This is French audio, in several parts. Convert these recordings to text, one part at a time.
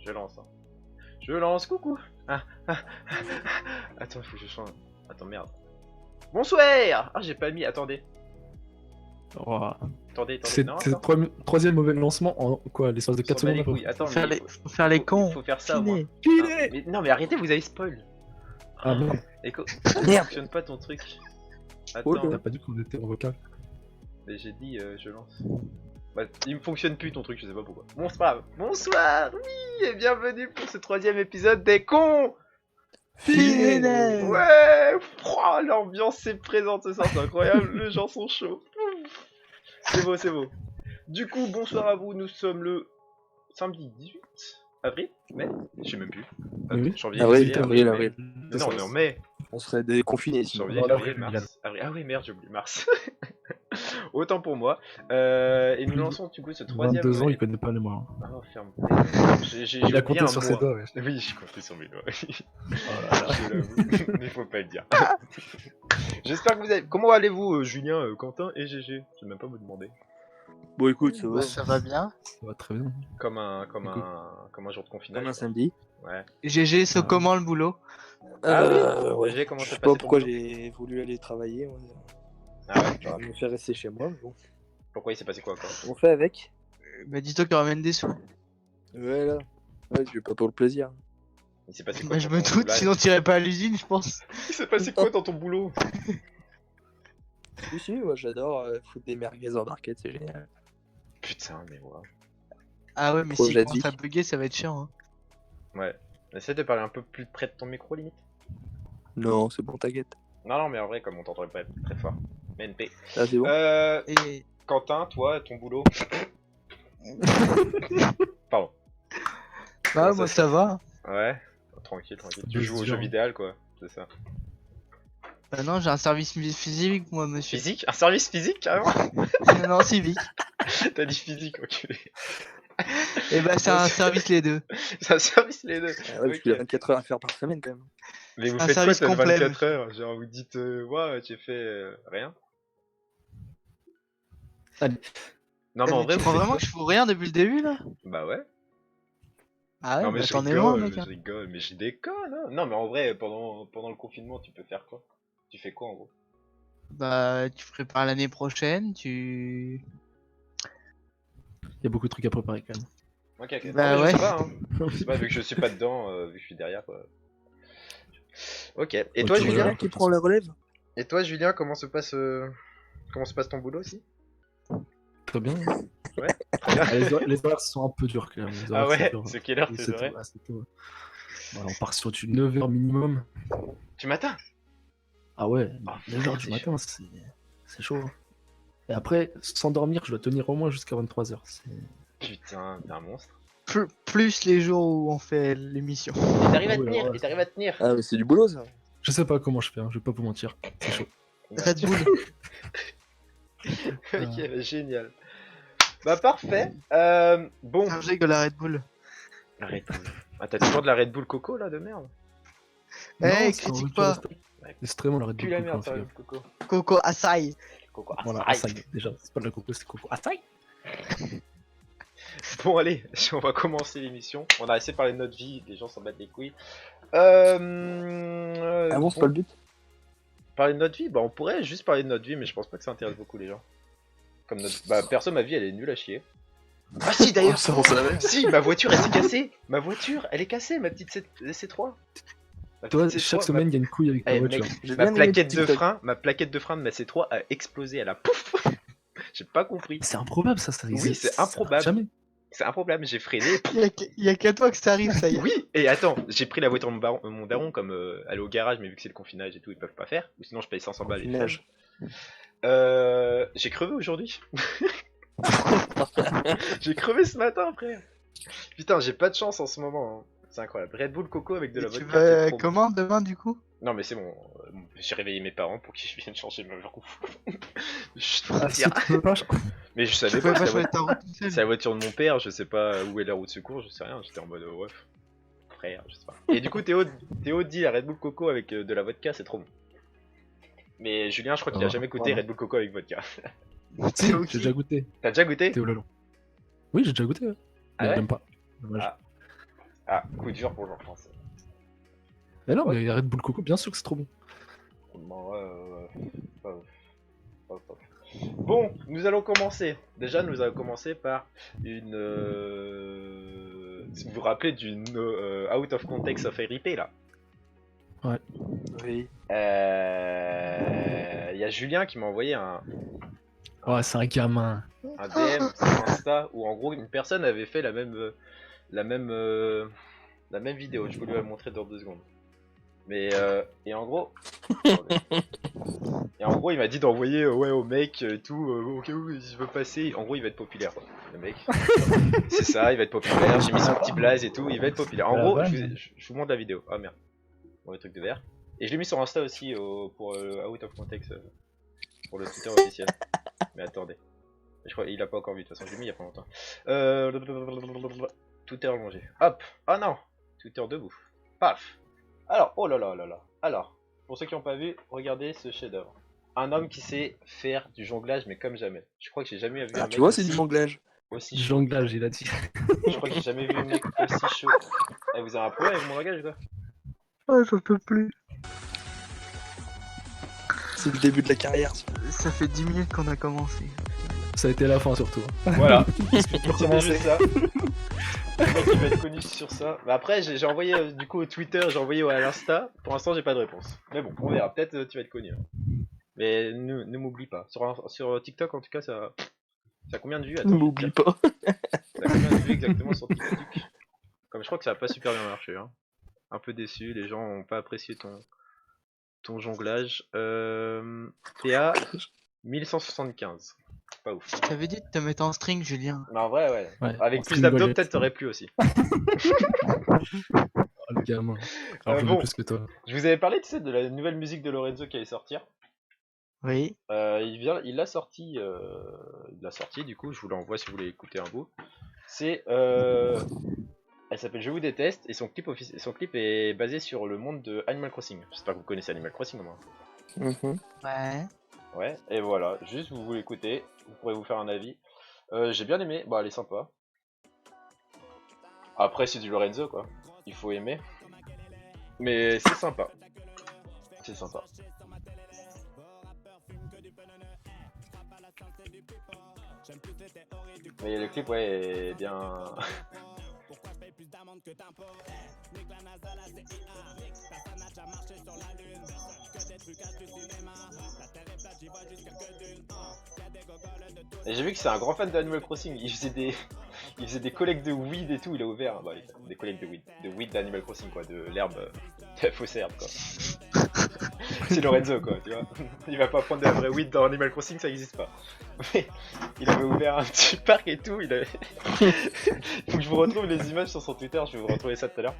je lance. Hein. Je lance, coucou. Attends, il faut que je change. Attends, merde. Bonsoir. Ah, j'ai pas mis, attendez. Ouah. Attendez, C'est non, c'est attends. le troisième mauvais lancement en quoi, l'espace de On 4 s'en bat secondes les à peu couilles. près. Attends, Faut mais faire les il cons. faut faire ça au moins. Filer. Mais, non, mais arrêtez, vous avez spoil. Ah merde, Éco, Merde. fonctionne pas ton truc. Oh Attends, là. t'as pas dit qu'on était en vocal. mais j'ai dit je lance. Bah, il me fonctionne plus ton truc, je sais pas pourquoi. Bon, c'est pas grave. Bonsoir, oui, et bienvenue pour ce 3ème épisode des cons. Filer. Ouais, l'ambiance est présente ce soir, c'est incroyable, les gens sont chauds. C'est beau, c'est beau. Du coup, bonsoir à vous, nous sommes le samedi 18 avril, mai, je sais même plus. Oui. Janvier, Avril, février, avril. Mais non, on est en mai. On serait déconfinés sinon. Janvier, Voilà, février, Milan. mars. Avril. Ah oui, merde, j'ai oublié mars. Autant pour moi. Et nous lançons du coup ce 3ème. 22 ans, il connaît pas les mois. Ah, ferme. J'ai Il a oublié compté un sur mois. ses doigts, ouais. Oui, j'ai compté sur mes doigts. Oh là là. Je l'avoue, mais faut pas le dire. J'espère que vous allez. Comment allez-vous, Julien, Quentin et GG? Je vais même pas vous demander. Bon écoute, ça va. Bah, ça va bien. Ça va très bien. Comme un jour de confinage. Comme un quoi. samedi. Ouais. GG, c'est Ah. comment le boulot? Ah ouais. GG, comment Je ça sais passe pas pourquoi j'ai voulu aller travailler. Ah ouais. J'aurais me faire rester chez moi, mais bon. Pourquoi il s'est passé quoi encore? On fait avec. Bah dis-toi qu'il ramène des sous. Ouais là. Ouais, j'ai pas pour le plaisir. Il s'est passé quoi Bah je dans me ton doute, boulot? sinon t'irais pas à l'usine, je pense. Il s'est passé quoi dans ton boulot? Si, moi j'adore foutre des merguez en barquette, c'est génial. Putain, mais ouais. Ah ouais, mais Projet s'il de commence vie. à bugger, ça va être chiant. Hein. Ouais. Essaie de parler un peu plus près de ton micro, limite. Non, c'est bon, t'inquiète. Non, mais en vrai, comme on t'entendrait pas très fort. BNP. Ah, c'est bon. Et Quentin, toi, ton boulot. Pardon. bah ça, moi ça- ça va. Ouais. Tranquille. Tu bien joues au sûr. jeu vidéo, quoi. C'est ça. Bah non, j'ai un service physique, moi, monsieur. Physique? Un service physique, carrément? Non, civique. T'as dit physique, ok. Et bah c'est un service les deux. C'est un service, les deux. Ah ouais, parce Ok. qu'il y a 24 heures à faire par semaine quand même. Mais vous un faites quoi, service t'as complet, 24 heures? Genre, vous dites, ouais, j'ai fait rien? Allez. Non, mais en vrai, tu vous crois faites vraiment quoi? que je fous rien depuis le début là? Bah ouais. Ah ouais, Non, mais bah je t'en es loin, rigole, mec. Hein. je rigole, mais je déconne, hein. Non, mais en vrai, pendant le confinement, tu peux faire quoi? Tu fais quoi, en gros? Bah tu prépares l'année prochaine, tu. Il y a beaucoup de trucs à préparer quand même. Ok, ok. Bah Non, mais ouais. je sais pas, hein. Je sais pas, vu que je suis pas dedans, vu que je suis derrière, quoi. Ok. Et Ouais, toi, tu Julien? regardes. Qui prend la relève? Et toi, Julien, comment se passe ton boulot aussi? Très bien. Ouais. Très bien. Ah, les horaires sont un peu durs quand même. Les Ah horaires, ouais? dur. C'est quelle heure Oui, tes c'est horaires? tôt, c'est tôt. Voilà, on part sur du 9h minimum. Du matin? Ah ouais, Ah, 9h c'est du matin, c'est chaud. Et après, sans dormir, je dois tenir au moins jusqu'à 23h. Putain, t'es un monstre. Plus les jours où on fait l'émission. Et t'arrives Ah à ouais, tenir, ouais. et t'arrives à tenir. Ah, mais c'est du boulot ça. Je sais pas comment je fais, hein, je vais pas vous mentir. C'est chaud. Red Bull. Ok, bah, génial. Bah parfait. Bon. Chargé que la Red Bull. La Red Bull. Ah, t'as toujours de la Red Bull Coco là de merde? Eh, Non, c'est en critique rupture pas. de stock. Extrêmement la Red Pue Bull la Coco, merde, hein, ça, fais le gaffe. Coco. Coco Açaï. Coco. Ah, Voilà, ça aille. Açaï, déjà. C'est pas de la Coco, c'est Coco. Açaï. Bon allez, on va commencer l'émission. On a assez parlé de notre vie, les gens s'en battent les couilles. Ah bon, c'est bon, pas le but. parler de notre vie, bah on pourrait juste parler de notre vie, mais je pense pas que ça intéresse beaucoup les gens. Comme notre... Bah perso, ma vie elle est nulle à chier. Ah si d'ailleurs, Ça, on savait. si, ma voiture elle s'est cassée. Ma voiture elle est cassée, ma petite C3. Ma Toi, petite C3, chaque semaine, il y a une couille avec ta Eh, voiture. mec, J'ai ma bien aimé plaquette le de TikTok. frein, ma plaquette de frein de ma C3 a explosé, elle a pouf. J'ai pas compris. C'est improbable, ça. Oui, existe, c'est ça arrive improbable. Jamais. C'est un problème, j'ai freiné. Il y a qu'à toi que ça arrive, ça y est. Oui, et attends, j'ai pris la voiture de mon daron comme aller au garage, mais vu que c'est le confinage et tout, ils peuvent pas faire. Ou sinon, je paye 500 balles et Confinage. j'ai crevé aujourd'hui. J'ai crevé ce matin, frère. Putain, j'ai pas de chance en ce moment. Hein. C'est incroyable. Red Bull Coco avec de la Et tu vodka. vas c'est trop bon. comment demain du coup? Non, mais c'est bon. J'ai réveillé mes parents pour qu'ils viennent changer ma roue. Chut, Ah, dire. si tu peux pas, Mais je Tu savais pouvais pas. pas C'est choisir ta route tout c'est seul. la voiture de mon père. Je sais pas où est la roue de secours. Je sais rien. J'étais en mode ouais. Frère, je sais pas. Et du coup, Théo dit la Red Bull Coco avec de la vodka, c'est trop bon. Mais Julien, je crois qu'il a Ah, jamais goûté voilà. Red Bull Coco avec vodka. Si, Théo j'ai déjà goûté. T'as déjà goûté? Théo Lalon. Oui, j'ai déjà goûté. Ah Mais ouais j'aime pas. Dommage. Ah. Ah, coup dur pour Jean-François. Mais non, mais Red Bull Coco, bien sûr que c'est trop bon. Bon, pas ouf. Pas ouf, pas ouf. Bon, nous allons commencer. Déjà, nous allons commencer par une. Si vous vous rappelez d'une Out of Context of RIP là. Oui. Il y a Julien qui m'a envoyé un Ouais, c'est un gamin. DM sur Insta où en gros une personne avait fait la même vidéo. Je vais lui la montrer dans 2 secondes. Mais et en gros, attendez. Et en gros il m'a dit d'envoyer ouais au mec et tout au cas où il veut passer. En gros il va être populaire quoi, le mec. C'est ça, il va être populaire. J'ai mis son petit blaze et tout, il va être populaire. En gros, je vous montre la vidéo. Ah merde, bon, le truc de vert. Et je l'ai mis sur Insta aussi pour Out of Context pour le Twitter officiel. Mais attendez. Je crois il a pas encore vu, de toute façon, je l'ai mis il y a pas longtemps. Twitter allongé. Hop. Ah non. Twitter debout. Paf. Alors, oh là là là là. Alors, pour ceux qui n'ont pas vu, regardez ce chef-d'œuvre. Un homme qui sait faire du jonglage, mais comme jamais. Je crois que j'ai jamais vu un Ah, mec tu vois, c'est du aussi, jonglage. aussi Du chaud. jonglage, il a dit. Je crois que j'ai jamais vu un mec aussi chaud. Eh, vous avez un problème avec mon langage ou quoi? Ouais, ça peut plus. C'est le début de la carrière. Ça. Ça fait 10 minutes qu'on a commencé. Ça a été la fin surtout. Voilà. Pour C'était commencer. juste ça. Le mec il va être connu sur ça. Mais après j'ai envoyé du coup au Twitter, j'ai envoyé à l'Insta. Pour l'instant j'ai pas de réponse. Mais bon, on verra. Peut-être tu vas être connu. Hein. Mais ne m'oublie pas. Sur TikTok en tout cas ça a combien de vues? Attends, Ne m'oublie pas. ça a combien de vues exactement sur TikTok? Comme je crois que ça a pas super bien marché. Hein. Un peu déçu, les gens ont pas apprécié ton jonglage. PA 1175. Pas ouf. T'avais dit de te mettre en string, Julien. Mais en vrai, ouais. Ouais, Avec en plus string d'abdos, bolette. peut-être t'aurais plu aussi. Oh, le gamin. Alors j'en ai bon. plus que toi. Je vous avais parlé, tu sais, de la nouvelle musique de Lorenzo qui allait sortir. Oui. Il l'a sorti, du coup, je vous l'envoie si vous voulez écouter un bout. C'est, elle s'appelle Je vous déteste et son clip est basé sur le monde de Animal Crossing. J'espère que vous connaissez Animal Crossing au moins. Ouais. Ouais, et voilà, juste vous l'écoutez, vous pourrez vous faire un avis. J'ai bien aimé, bah elle est sympa. Après c'est du Lorenzo quoi, il faut aimer. Mais c'est sympa. C'est sympa. Mais le clip ouais est bien. Et j'ai vu que c'est un grand fan d'Animal Crossing, il faisait des collectes de weed et tout, il a ouvert bah, des collectes de weed d'Animal Crossing quoi, de l'herbe, de la fausse herbe quoi. C'est Lorenzo quoi, tu vois. Il va pas prendre de la vraie weed dans Animal Crossing, ça existe pas. Mais il avait ouvert un petit parc et tout, il avait... Faut que je vous retrouve les images sur son Twitter, je vais vous retrouver ça tout à l'heure.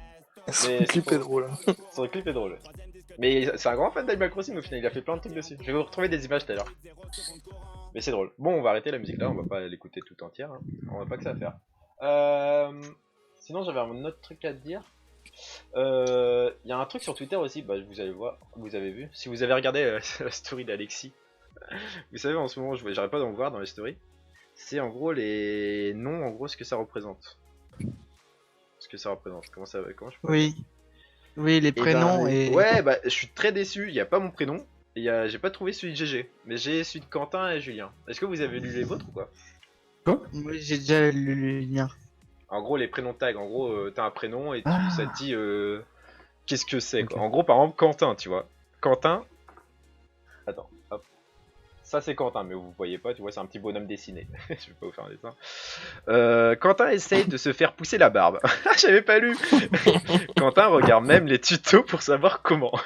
Le clip est drôle. Hein. Son clip est drôle. Mais c'est un grand fan d'Animal Crossing au final, il a fait plein de trucs dessus. Je vais vous retrouver des images tout à l'heure. Mais c'est drôle. Bon, on va arrêter la musique là, on va pas l'écouter tout entière. Hein. On va pas que ça à faire. Sinon, j'avais un autre truc à te dire. Il y a un truc sur Twitter aussi, bah, vous allez voir, vous avez vu. Si vous avez regardé la story d'Alexis, vous savez en ce moment, j'arrête pas d'en voir dans les stories. C'est en gros les noms, en gros ce que ça représente. Ce que ça représente. Comment je peux... Oui. Oui, les prénoms et. Ouais, bah je suis très déçu, il n'y a pas mon prénom. Et j'ai pas trouvé celui de GG, mais j'ai celui de Quentin et Julien. Est-ce que vous avez lu les vôtres ou quoi? Oui, j'ai déjà lu le lien. En gros, les prénoms tag, en gros, t'as un prénom et Ah. ça te dit qu'est-ce que c'est quoi. Ok. En gros, par exemple, Quentin, tu vois. Quentin. Attends, hop. Ça c'est Quentin, mais vous voyez pas, tu vois, c'est un petit bonhomme dessiné. Je vais pas vous faire un dessin. Quentin essaye de se faire pousser la barbe. J'avais pas lu. Quentin regarde même les tutos pour savoir comment.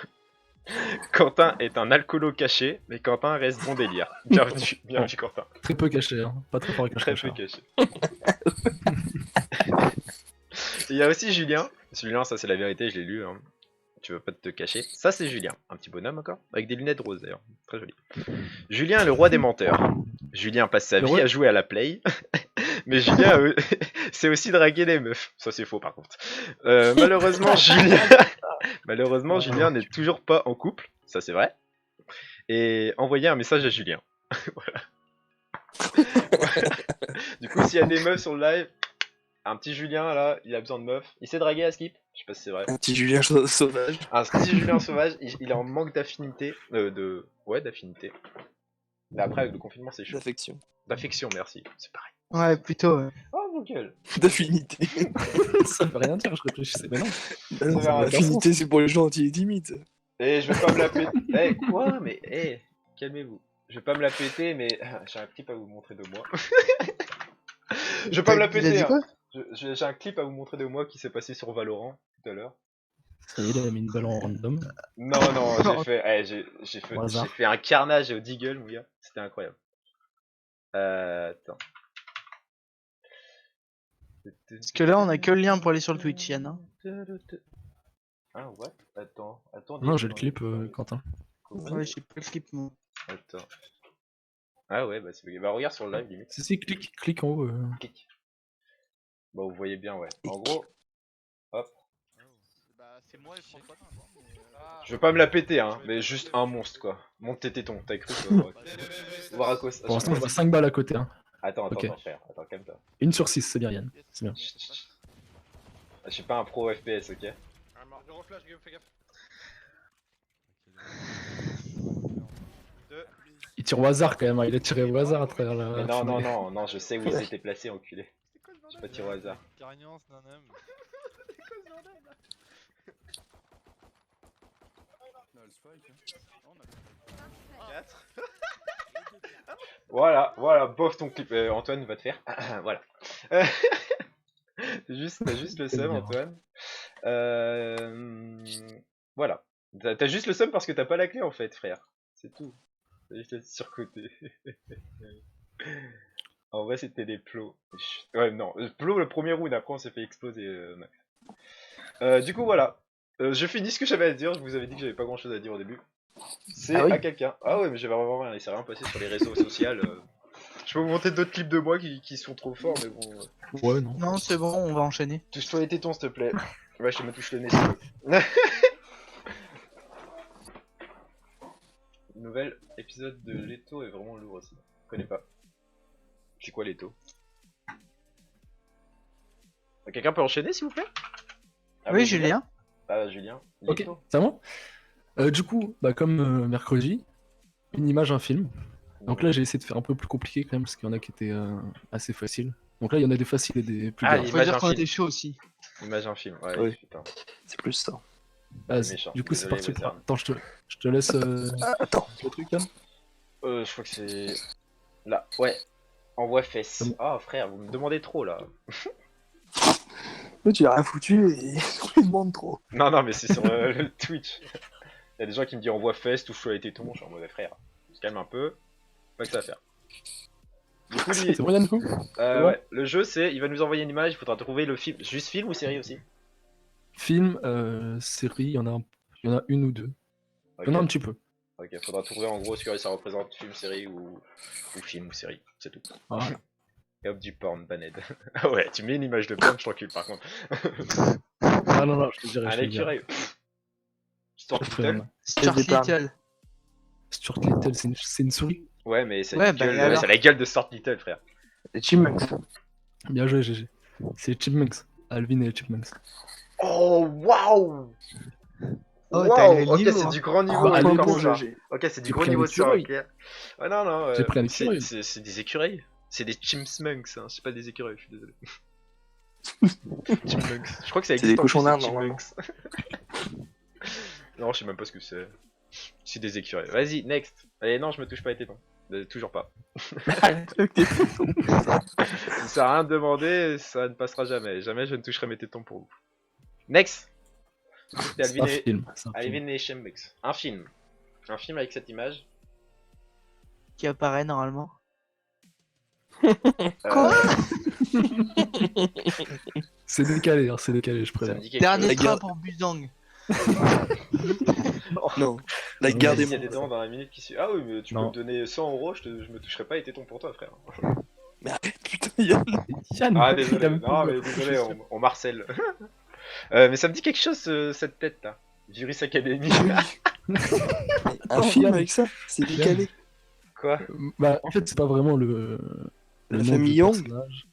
Quentin est un alcoolo caché, mais Quentin reste bon délire. Bienvenue Quentin. Très peu caché, hein. Pas très fort Très caché. peu caché. Il y a aussi Julien. Julien, ça c'est la vérité, je l'ai lu. Hein. Tu veux pas te cacher. Ça c'est Julien, un petit bonhomme encore, avec des lunettes roses d'ailleurs, très joli. Julien est le roi des menteurs. Julien passe sa vie à jouer à la play. Mais Julien c'est aussi draguer les meufs. Ça c'est faux par contre. Malheureusement Julien n'est toujours pas en couple. Ça c'est vrai. Et envoyer un message à Julien. Voilà. Du coup s'il y a des meufs sur le live, Un petit Julien là, il a besoin de meuf. Il s'est dragué à Skip. Je sais pas si c'est vrai. Un petit Julien sauvage. Un petit Julien sauvage, il est en manque d'affinité. Ouais, d'affinité. Mais après, avec le confinement, c'est chaud. D'affection. D'affection, merci. C'est pareil. Ouais, plutôt. Ouais. Oh, mon gueule. D'affinité. Ça veut rien dire, je réfléchissais. Mais non. L'affinité, c'est pour les gens gentils et timides. Eh, je vais pas me la péter. Eh, quoi? Mais, eh, calmez-vous. Je vais pas me la péter, mais j'ai un clip à vous montrer de moi. Je vais pas me la Il a péter. dit Hein. quoi? J'ai un clip à vous montrer de moi qui s'est passé sur Valorant tout à l'heure. Ça y est, il a mis une balle en random. Non, Non. j'ai Au hasard. fait un carnage au Deagle, mon gars. C'était incroyable. Attends. Parce que là, on a que le lien pour aller sur le Twitch, Yann. Hein. Ah, ouais. Attends. Non, j'ai le clip, Quentin. Ouais, j'ai pas le clip, moi. Attends. Ah ouais, bah c'est bugué. Bah regarde sur le live, limite. Si, clique en haut. Clique. Bah vous voyez bien, ouais. En gros, hop. Bah, c'est moi et François. Je veux pas me la péter, hein, mais juste un monstre, quoi. Monte tes tétons, t'as cru quoi. Varacos. Pour l'instant, je vois 5 balles à côté. Hein. Attends, Ok. frère. Attends, calme-toi. 1 sur 6, c'est bien, Yann. C'est bien. Chut, chut. Je suis pas un pro FPS, ok? Je reflash, Guillaume, fais gaffe. Il tire au hasard quand même, hein. Il a tiré au hasard à travers la. Mais non, je sais où ils étaient placés, enculé. J'ai pas tiré au hasard. Carignan, Nanem. 4. Voilà, bof ton clip. Antoine va te faire. Voilà. T'as juste le seum, Antoine. Voilà. T'as juste le seum parce que t'as pas la clé en fait, frère. C'est tout. T'as juste être surcoté. En vrai, c'était des plots. Ouais, non. Plot le premier round, après on s'est fait exploser, Max. Du coup, voilà. Je finis ce que j'avais à dire. Je vous avais dit que j'avais pas grand chose à dire au début. C'est Ah oui. à quelqu'un. Ah ouais, mais j'avais vraiment rien. Il s'est rien passé sur les réseaux sociaux. Je peux vous montrer d'autres clips de moi qui sont trop forts, mais bon. Ouais, non. Non, c'est bon, on va enchaîner. Touche-toi les tétons, s'il te plaît. Ouais, je me touche le nez, s'il te plaît. Nouvel épisode de Leto est vraiment lourd aussi. Je connais pas. C'est quoi Leto? Quelqu'un peut enchaîner, s'il vous plaît? Ah Oui, Julien. Ah, Julien. Ok, Leto. c'est à moi. Du coup, bah, comme mercredi, une image, un film. Donc là, j'ai essayé de faire un peu plus compliqué quand même, parce qu'il y en a qui étaient assez faciles. Donc là, il y en a des faciles et des plus Ah, durs. Faut Image dire un qu'on film. était chaud aussi. Image un film, ouais, Oui. putain. C'est plus ça. Vas-y. méchant. Du coup, c'est Désolé, parti. Wizard. Attends, je te laisse Attends. le truc, Yann. Je crois que c'est... Là, ouais. Envoie fesse. Bon. Ah, frère, vous me demandez trop, là. Toi, tu l'as rien foutu et on lui demande trop. Non, mais c'est sur le Twitch. Il y a des gens qui me disent envoie fesse, touche-toi les tétons. Je suis en mode frère. On se calme un peu. Pas que ça à faire. Du coup, lui, C'est bon, Yann, du coup ouais, le jeu, c'est... Il va nous envoyer une image, il faudra trouver le film. Juste film ou série aussi? Film, série, il y en a une ou deux. Il y en a un petit peu. Ok, faudra trouver en gros ce que ça représente, film, série ou film ou série, c'est tout. Voilà. Et hop, du porn, baned. Ah ouais, tu mets une image de porn, je t'encule par contre. Ah non, je te dirai. Un je te dirai. écureuil. Stuart Je ferai Little. un- Stuart départ. Little. Stuart Little, c'est une souris. Ouais, mais c'est Ouais, la, bah, gueule, alors. c'est la gueule de Stuart Little, frère. Les Chipmunks. Bien joué, GG. C'est les Chipmunks. Alvin et les Chipmunks. Oh, waouh! Oh, t'as élevé le Ok, niveau, c'est hein. du grand niveau, Ah, avec allez, comme bon, ça. GG. Ok, c'est du J'ai gros pris un niveau de ça, ok. écureuil. Ouais, non, J'ai pris un c'est écureuil. c'est des écureuils. C'est des chipmunks, hein. C'est pas des écureuils, je suis désolé. Chipmunks. Je crois que ça existe. C'est des en cochons plus, d'Inde, ces normalement. chipmunks. Non, je sais même pas ce que c'est. C'est des écureuils. Vas-y, next. Allez, non, je me touche pas les tétons. Toujours pas. Ça sert à rien de demander, ça ne passera jamais. Jamais je ne toucherai mes tétons pour vous. Next. C'est C'est un film. c'est un film. Alvin et Chipmunks. Un film. Un film avec cette image. Qui apparaît normalement. Quoi C'est décalé, je Ça préviens. me dit quelque Dernier chose. La train guerre- pour Buzang. Non. La Non, guerre mais des Il y a des mondes. dents dans la minute qui suit. Ah oui, mais tu peux Non. me donner 100 euros, je me toucherai pas les tétons pour toi, frère. Mais arrête, putain, Yann. Yann, Ah, t'as désolé. même Non, pas- mais désolé, on marcelle. Mais ça me dit quelque chose, cette tête là. Virus Academy. Un Oh, film Yann. avec ça, c'est décalé. Quoi? Bah, en fait, c'est pas vraiment le La nom famille du Young. personnage.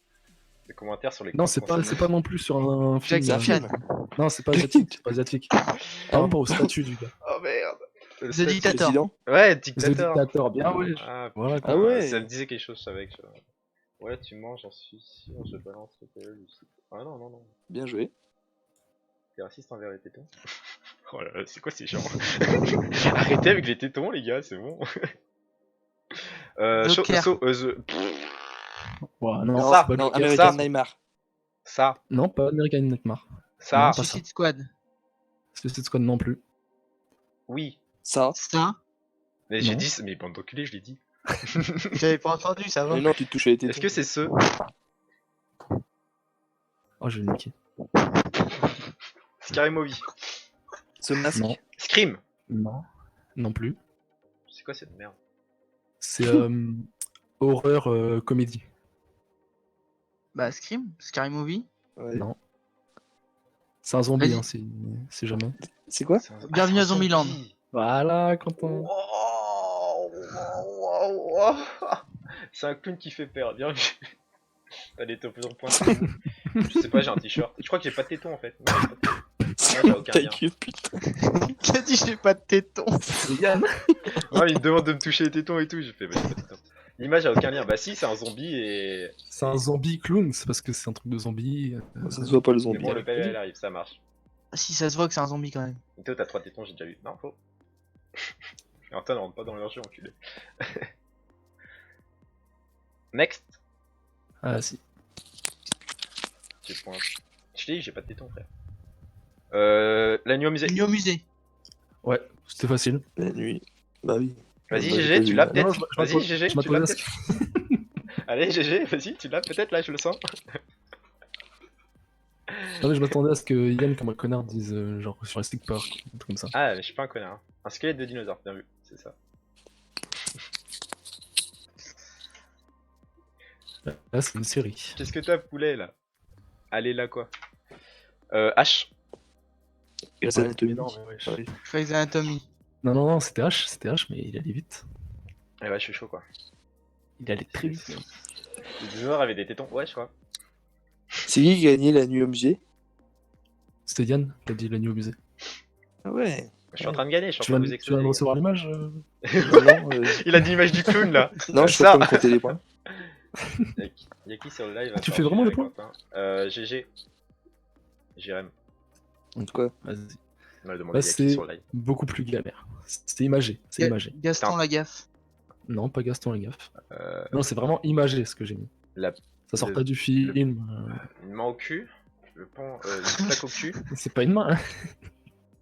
Les commentaires sur les Non, comptes c'est concernés. pas non plus sur un film. Jackie Chan. Non, c'est pas asiatique. C'est pas asiatique. Par rapport au statut du gars. Oh merde. Le The statut- Dictator. Président. Ouais, The dictateur. Dictator, bien ouais. Ah, Voilà, putain, Ah ouais. ça me disait quelque chose, je savais que... Ouais, tu manges, j'en suis sûr, je balance le PL du site. Ah non, non, non. Bien joué. T'es raciste envers les tétons? Oh là là, c'est quoi ces gens? Arrêtez avec les tétons, les gars, c'est bon. Joker. Ouais, non, Ça, c'est pas Non, Joker. American ça. Neymar. Ça, Non, pas American Nightmare. ça, Non, pas Suicide Squad. Suicide Squad non plus. oui. Ça. Ça. Mais j'ai Non. dit, mais bande d'enculés, je l'ai dit. J'avais pas entendu, ça va. Mais non, tu te touches à les tétons. Est-ce que c'est ce? Oh, j'ai niqué. Scary Movie. Ce masque. Non, Scream. non, non plus. C'est quoi cette merde? C'est horreur comédie. Bah, Scream, Scary Movie. Ouais. Non. C'est un zombie, Vas-y. hein, si jamais. C'est quoi? Bienvenue à c'est un Zombieland. zombie. Voilà, Quentin. Wow, wow, wow. C'est un clown qui fait peur, bien vu. T'as des top en point. Je sais pas, j'ai un t-shirt. Je crois que j'ai pas de téton en fait. Non, j'ai pas de téton. j'ai aucun Ta lien. gueule, putain. Qui a dit j'ai pas de téton? C'est Yann. Ouais, il me demande de me toucher les tétons et tout. J'ai fait, bah, j'ai pas de tétons. L'image a aucun lien. Bah, si, c'est un zombie et. C'est un zombie clown, c'est parce que c'est un truc de zombie. Ça se voit pas le Mais zombie. bon, le PL elle arrive, ça marche. Si, ça se voit que c'est un zombie quand même. Et toi, t'as 3 tétons, j'ai déjà vu. Non, faux. Et Antoine rentre pas dans leur jeu, enculé. Next. Ah, si. J'ai point. Je t'ai dit, j'ai pas de tétons, frère. La nuit au musée. Venu au musée. Ouais, c'était facile. La nuit. Bah oui. Vas-y, Bah, GG, j'ai tu pas l'as vu. peut-être. Non, je Vas-y, m'attendais- GG, je tu l'as m'attendais à ce peut-être. Allez, GG, vas-y, tu l'as peut-être, là, je le sens. Non, mais je m'attendais à ce que Yann, comme un connard, dise genre sur les stick park, un truc comme ça. Ah, mais je suis pas un connard. Hein. Un squelette de dinosaure, bien vu, c'est ça. Là, c'est une série. Qu'est-ce que t'as, poulet, là? Allez, là, quoi. H. Grey's Anatomy. Non, mais wesh. Ouais. Grey's Anatomy. Non, c'était H, mais il allait vite. Eh ouais, je suis chaud, quoi. Il allait très vite. Les dinosaures avaient des tétons, ouais, je crois. C'est qui qui a gagné la nuit au musée? C'était Yann qui a dit la nuit au musée. Ah ouais. Je suis en train de gagner, je suis en Tu train viens, de vous tu viens de exploser. recevoir l'image Non, Il a dit l'image du clown, là. non, je suis Ça. en train de compter les points. Y'a qui sur le live? Tu Attends, fais vraiment je le vais point avec Quentin. GG. Jérém. En tout cas, Vas-y. On m'a demandé Là, y'a qui c'est sur le live. beaucoup plus galère. C'est imagé, c'est imagé. Gaston Putain. Lagaffe. Non, pas Gaston Lagaffe. Euh, Non, c'est vraiment imagé ce que j'ai mis. La- Ça sort le- pas du film. Une main au cul. Le pan, une claque au cul. C'est pas une main.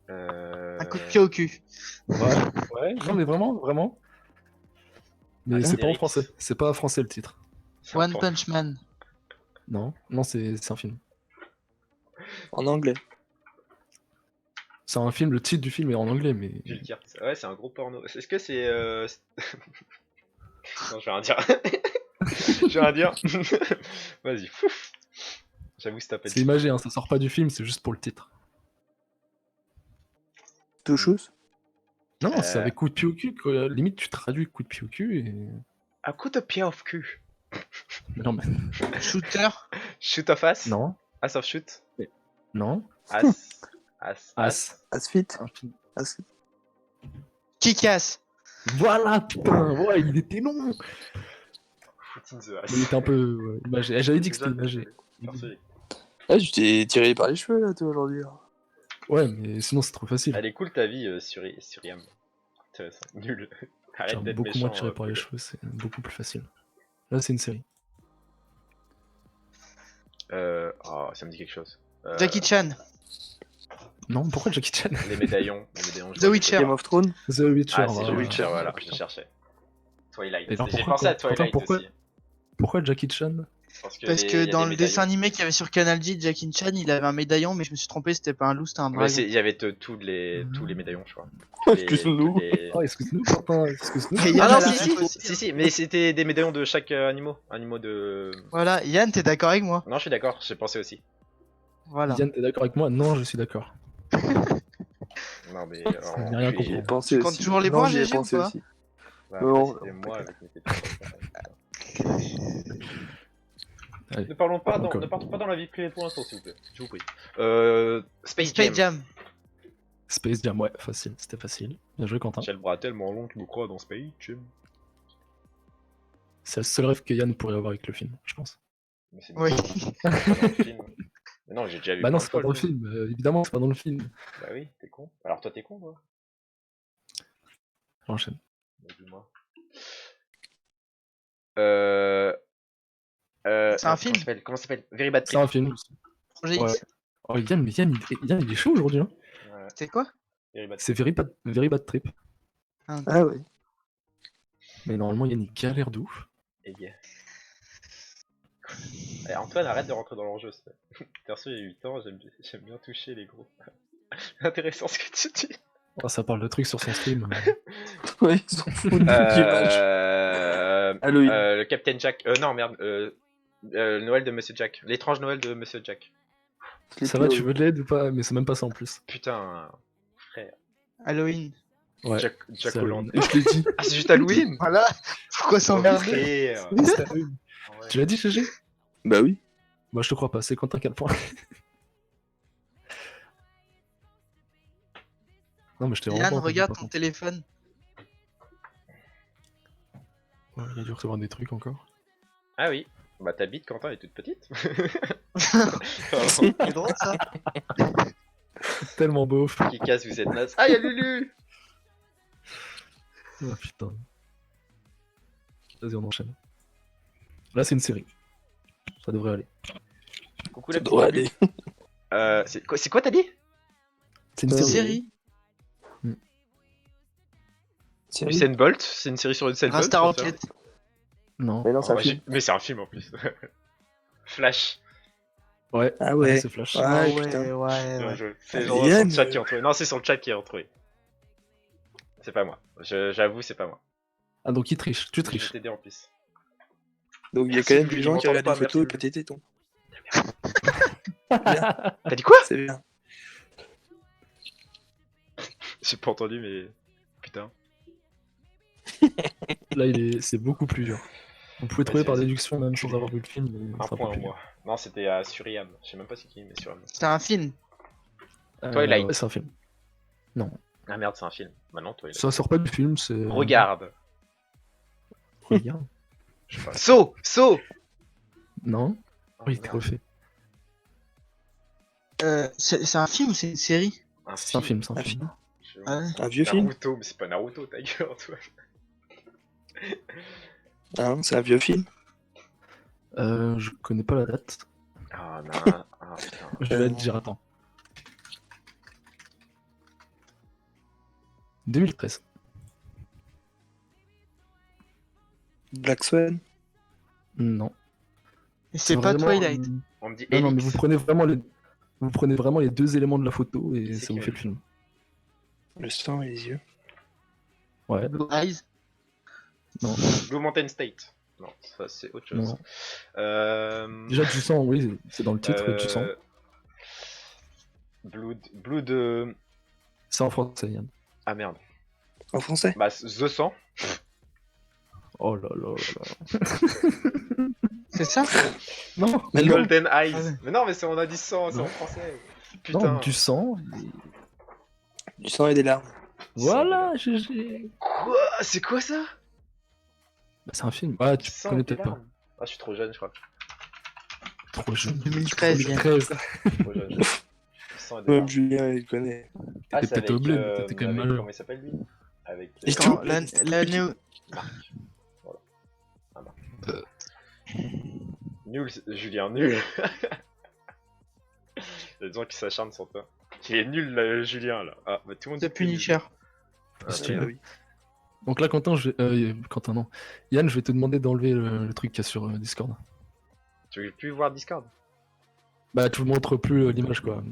Hein. Un coup de pied au cul. Ouais. Non, mais vraiment. Mais Ah, c'est pas en Eric. français. C'est pas français le titre. C'est un One pan. Punch Man. Non, c'est un film. en anglais. C'est un film, le titre du film est en anglais, mais. Vulcaire. Ouais, c'est un gros porno. Est-ce que c'est. Non, je vais rien dire. Je vais rien dire. Vas-y. Fouf. J'avoue, c'est tapé. C'est imagé, hein, ça sort pas du film, c'est juste pour le titre. Touchous? Non, c'est avec coup de pied au cul, quoi. Limite tu traduis coup de pied au cul et. Un coup de pied au cul. Mais non, mais. Shooter. Shoot of ass. Non, Ass of shoot. non. Ass. Ass. As. Asfit? Un film. Asfit? Kick-Ass. Voilà, putain, ouais, il était long. Foot in the ass. Mais il était un peu imagé. Eh, j'avais dit que c'était imagé. Merci. Ah, tu t'es tiré par les cheveux là, toi, aujourd'hui. Ouais, mais sinon c'est trop facile. Elle est cool ta vie, Suriam. Intéressant. Nul. Arrête Genre, d'être beaucoup méchant. moins tiré par les cheveux, c'est beaucoup plus facile. Là, c'est une série. Oh, ça me dit quelque chose. Jackie Chan. Non, pourquoi Jackie Chan? Les médaillons. je The vois. Witcher. Game of Thrones? The Witcher. Ah, c'est The voilà. Witcher, voilà, je cherchais. Twilight. Et genre, J'ai pourquoi pensé à toi Twilight pourquoi aussi. Pourquoi Jackie Chan? Parce il y a que dans des le dessin médaillons. animé qu'il y avait sur Canal J, Jackie Chan, il avait un médaillon, mais je me suis trompé, c'était pas un loup, c'était un Ouais, dragon. il y avait tous les médaillons, je crois. Excuse-nous. Oh, excuse-nous, Quentin, excuse-nous. Et Yann Ah a non, la si, réponse. si, mais c'était des médaillons de chaque animaux. Animaux de. Voilà, Yann, t'es d'accord avec moi? Non, je suis d'accord, j'ai pensé aussi. Voilà. Yann, t'es d'accord avec moi? Non, je suis d'accord. Non, mais. Ça veut rien enculé. comprendre. J'y ai pensé Tu comptes aussi. toujours les Non, points, j'y ai GG, ou pensé pas? aussi. Bah, Non. après, c'était moi avec mes tétons. Allez. Ne parlons pas Encore. ne partons pas dans la vie privée pour l'instant, s'il vous plaît. Je vous prie. Space Jam. Space Jam. Space Jam, ouais, facile, c'était facile. Bien joué, Quentin. J'ai le bras tellement long que je me crois dans Space Jam. C'est le seul rêve que Yann pourrait avoir avec le film, je pense. Mais c'est Oui. pas dans le film. Mais non, j'ai déjà vu. Bah non, plein c'est de pas fois, dans le film, évidemment, c'est pas dans le film. Bah oui, t'es con. Alors toi, t'es con, toi. J'enchaîne. Mais dis-moi. C'est un film. Comment ça s'appelle Very Bad C'est Trip. un film. Projet Ouais. X. Oh, Yann, mais Yann, il est chaud aujourd'hui. Hein. Ouais, C'est quoi? Very Bad C'est Very Bad Trip. Ah ouais. Mais normalement, Yann, il galère de ouf. Et yeah. Allez, Antoine, arrête de rentrer dans l'enjeu. Perso, il y a 8 ans, j'aime bien toucher les gros. Intéressant ce que tu dis. Oh, ça parle de trucs sur son stream. Ouais, ils s'en foutent du match. Halloween. Le Captain Jack. Non, merde. Le Noël de Monsieur Jack. L'étrange Noël de Monsieur Jack. Ça va, tu veux de l'aide ou pas? Mais c'est même pas ça en plus. Putain, frère. Halloween. Ouais. Jack c'est Holland. Halloween. Je l'ai dit. Ah, c'est juste Halloween. Voilà. Pourquoi s'emmerder? Frère. Oui, c'est Halloween. Ouais. Tu l'as dit, GG? Bah oui. Moi, je te crois pas, c'est Quentin 4 points. Non, mais je t'ai vraiment Yann, pas entendu, regarde par ton contre. téléphone. Ouais, il a dû recevoir des trucs encore. Ah oui. Bah ta bite, Quentin, est toute petite. C'est drôle ça. Tellement beau. Qui casse, vous êtes naze. Ah, y'a Lulu. Oh putain. Vas-y, on enchaîne. Là, c'est une série. Ça devrait aller. Coucou Ça la petite devrait Lulu. aller. C'est quoi t'as dit? C'est une Euh, série. Série. Série. Usain Bolt, c'est une série sur Usain Bolt. Rasta c'est ça Rocket. Non. Mais non, c'est Oh, un film. mais c'est un film en plus. Flash. Ouais. Ah ouais. C'est Flash. Ouais. Ah putain. ouais. Bien joué. C'est Ah, sur Yann, le chat qui ont trouvé. Non, c'est sur le chat qui ont trouvé. C'est pas moi. J'avoue, c'est pas moi. Ah, donc il triche. Tu Je vais triches. t'aider en plus. Donc il y a Merci, quand même Lulu, des je gens qui m'entends regardent pas, des photos et merci, pas tes tétons. T'as dit quoi? C'est bien. J'ai pas entendu, mais. Putain. Là, c'est beaucoup plus dur. Vous pouvez trouver Vas-y, par vas-y. déduction, même sans avoir vu le film. Mais Un ça point va en plus dur. moi. Non, c'était à Suriam. Je sais même pas c'est qui, mais Suriam. C'est un film. Twilight. Ouais, c'est un film. Ah merde, c'est un film. Bah non, Twilight. Ça sort pas du film, c'est. Regarde. Regarde. Je sais pas. Saut. Non. Oh, Oui, il était merde. refait. C'est un film ou c'est une série? C'est un film, c'est un Un film. Ah ouais. Un vieux film. Naruto, mais c'est pas Naruto, ta gueule, toi. Ah non, c'est un vieux film. Je connais pas la date. Ah non. Ah putain. Je vais te dire, attends. 2013. Black Swan. Non. C'est pas vraiment, Twilight. On me dit Non, non, mais Elix. vous prenez vraiment les deux éléments de la photo et C'est ça vous quel fait le film. Le sang et les yeux. Ouais, Blue Eyes. non. Blue Mountain State. Non, ça c'est autre chose. Non. Euh... Déjà, tu sens, oui, c'est dans le titre, tu sens. Blood. C'est en français, Yann. Ah merde. En français. Bah, The Sang. Oh là là là là. C'est ça? Non, Mais non. Golden Eyes. Ah ouais. Mais non, mais c'est on a dit sang, c'est en Non. français. Putain. non, du sang. Du sang et des larmes. Voilà, GG. Quoi? C'est quoi ça? Bah, c'est un film. Ah, tu Sang connais et des peut-être pas. larmes. Ah, je suis trop jeune, je crois. Trop jeune. 2013, Yann. 2013. Trop jeune. Sang et des Même larmes. Julien, il connaît. Ah, T'es c'est pété au avec, bled, mais t'étais quand même avec- majeur. comment il s'appelle lui? Avec Et Marc. tout. Attends, l'année où- Voilà. Ah bah. Nul, Julien, nul. Il y a des gens qui s'acharnent sur toi. Il est nul, Julien, là. Ah, bah tout le monde The dit qu'il est nul. Punisher. Ah, Stylé. merde. oui. Donc là, Quentin, Quentin, non. Yann, je vais te demander d'enlever le truc qu'il y a sur Discord. Tu veux plus voir Discord? Bah, tu me montres plus l'image, quoi.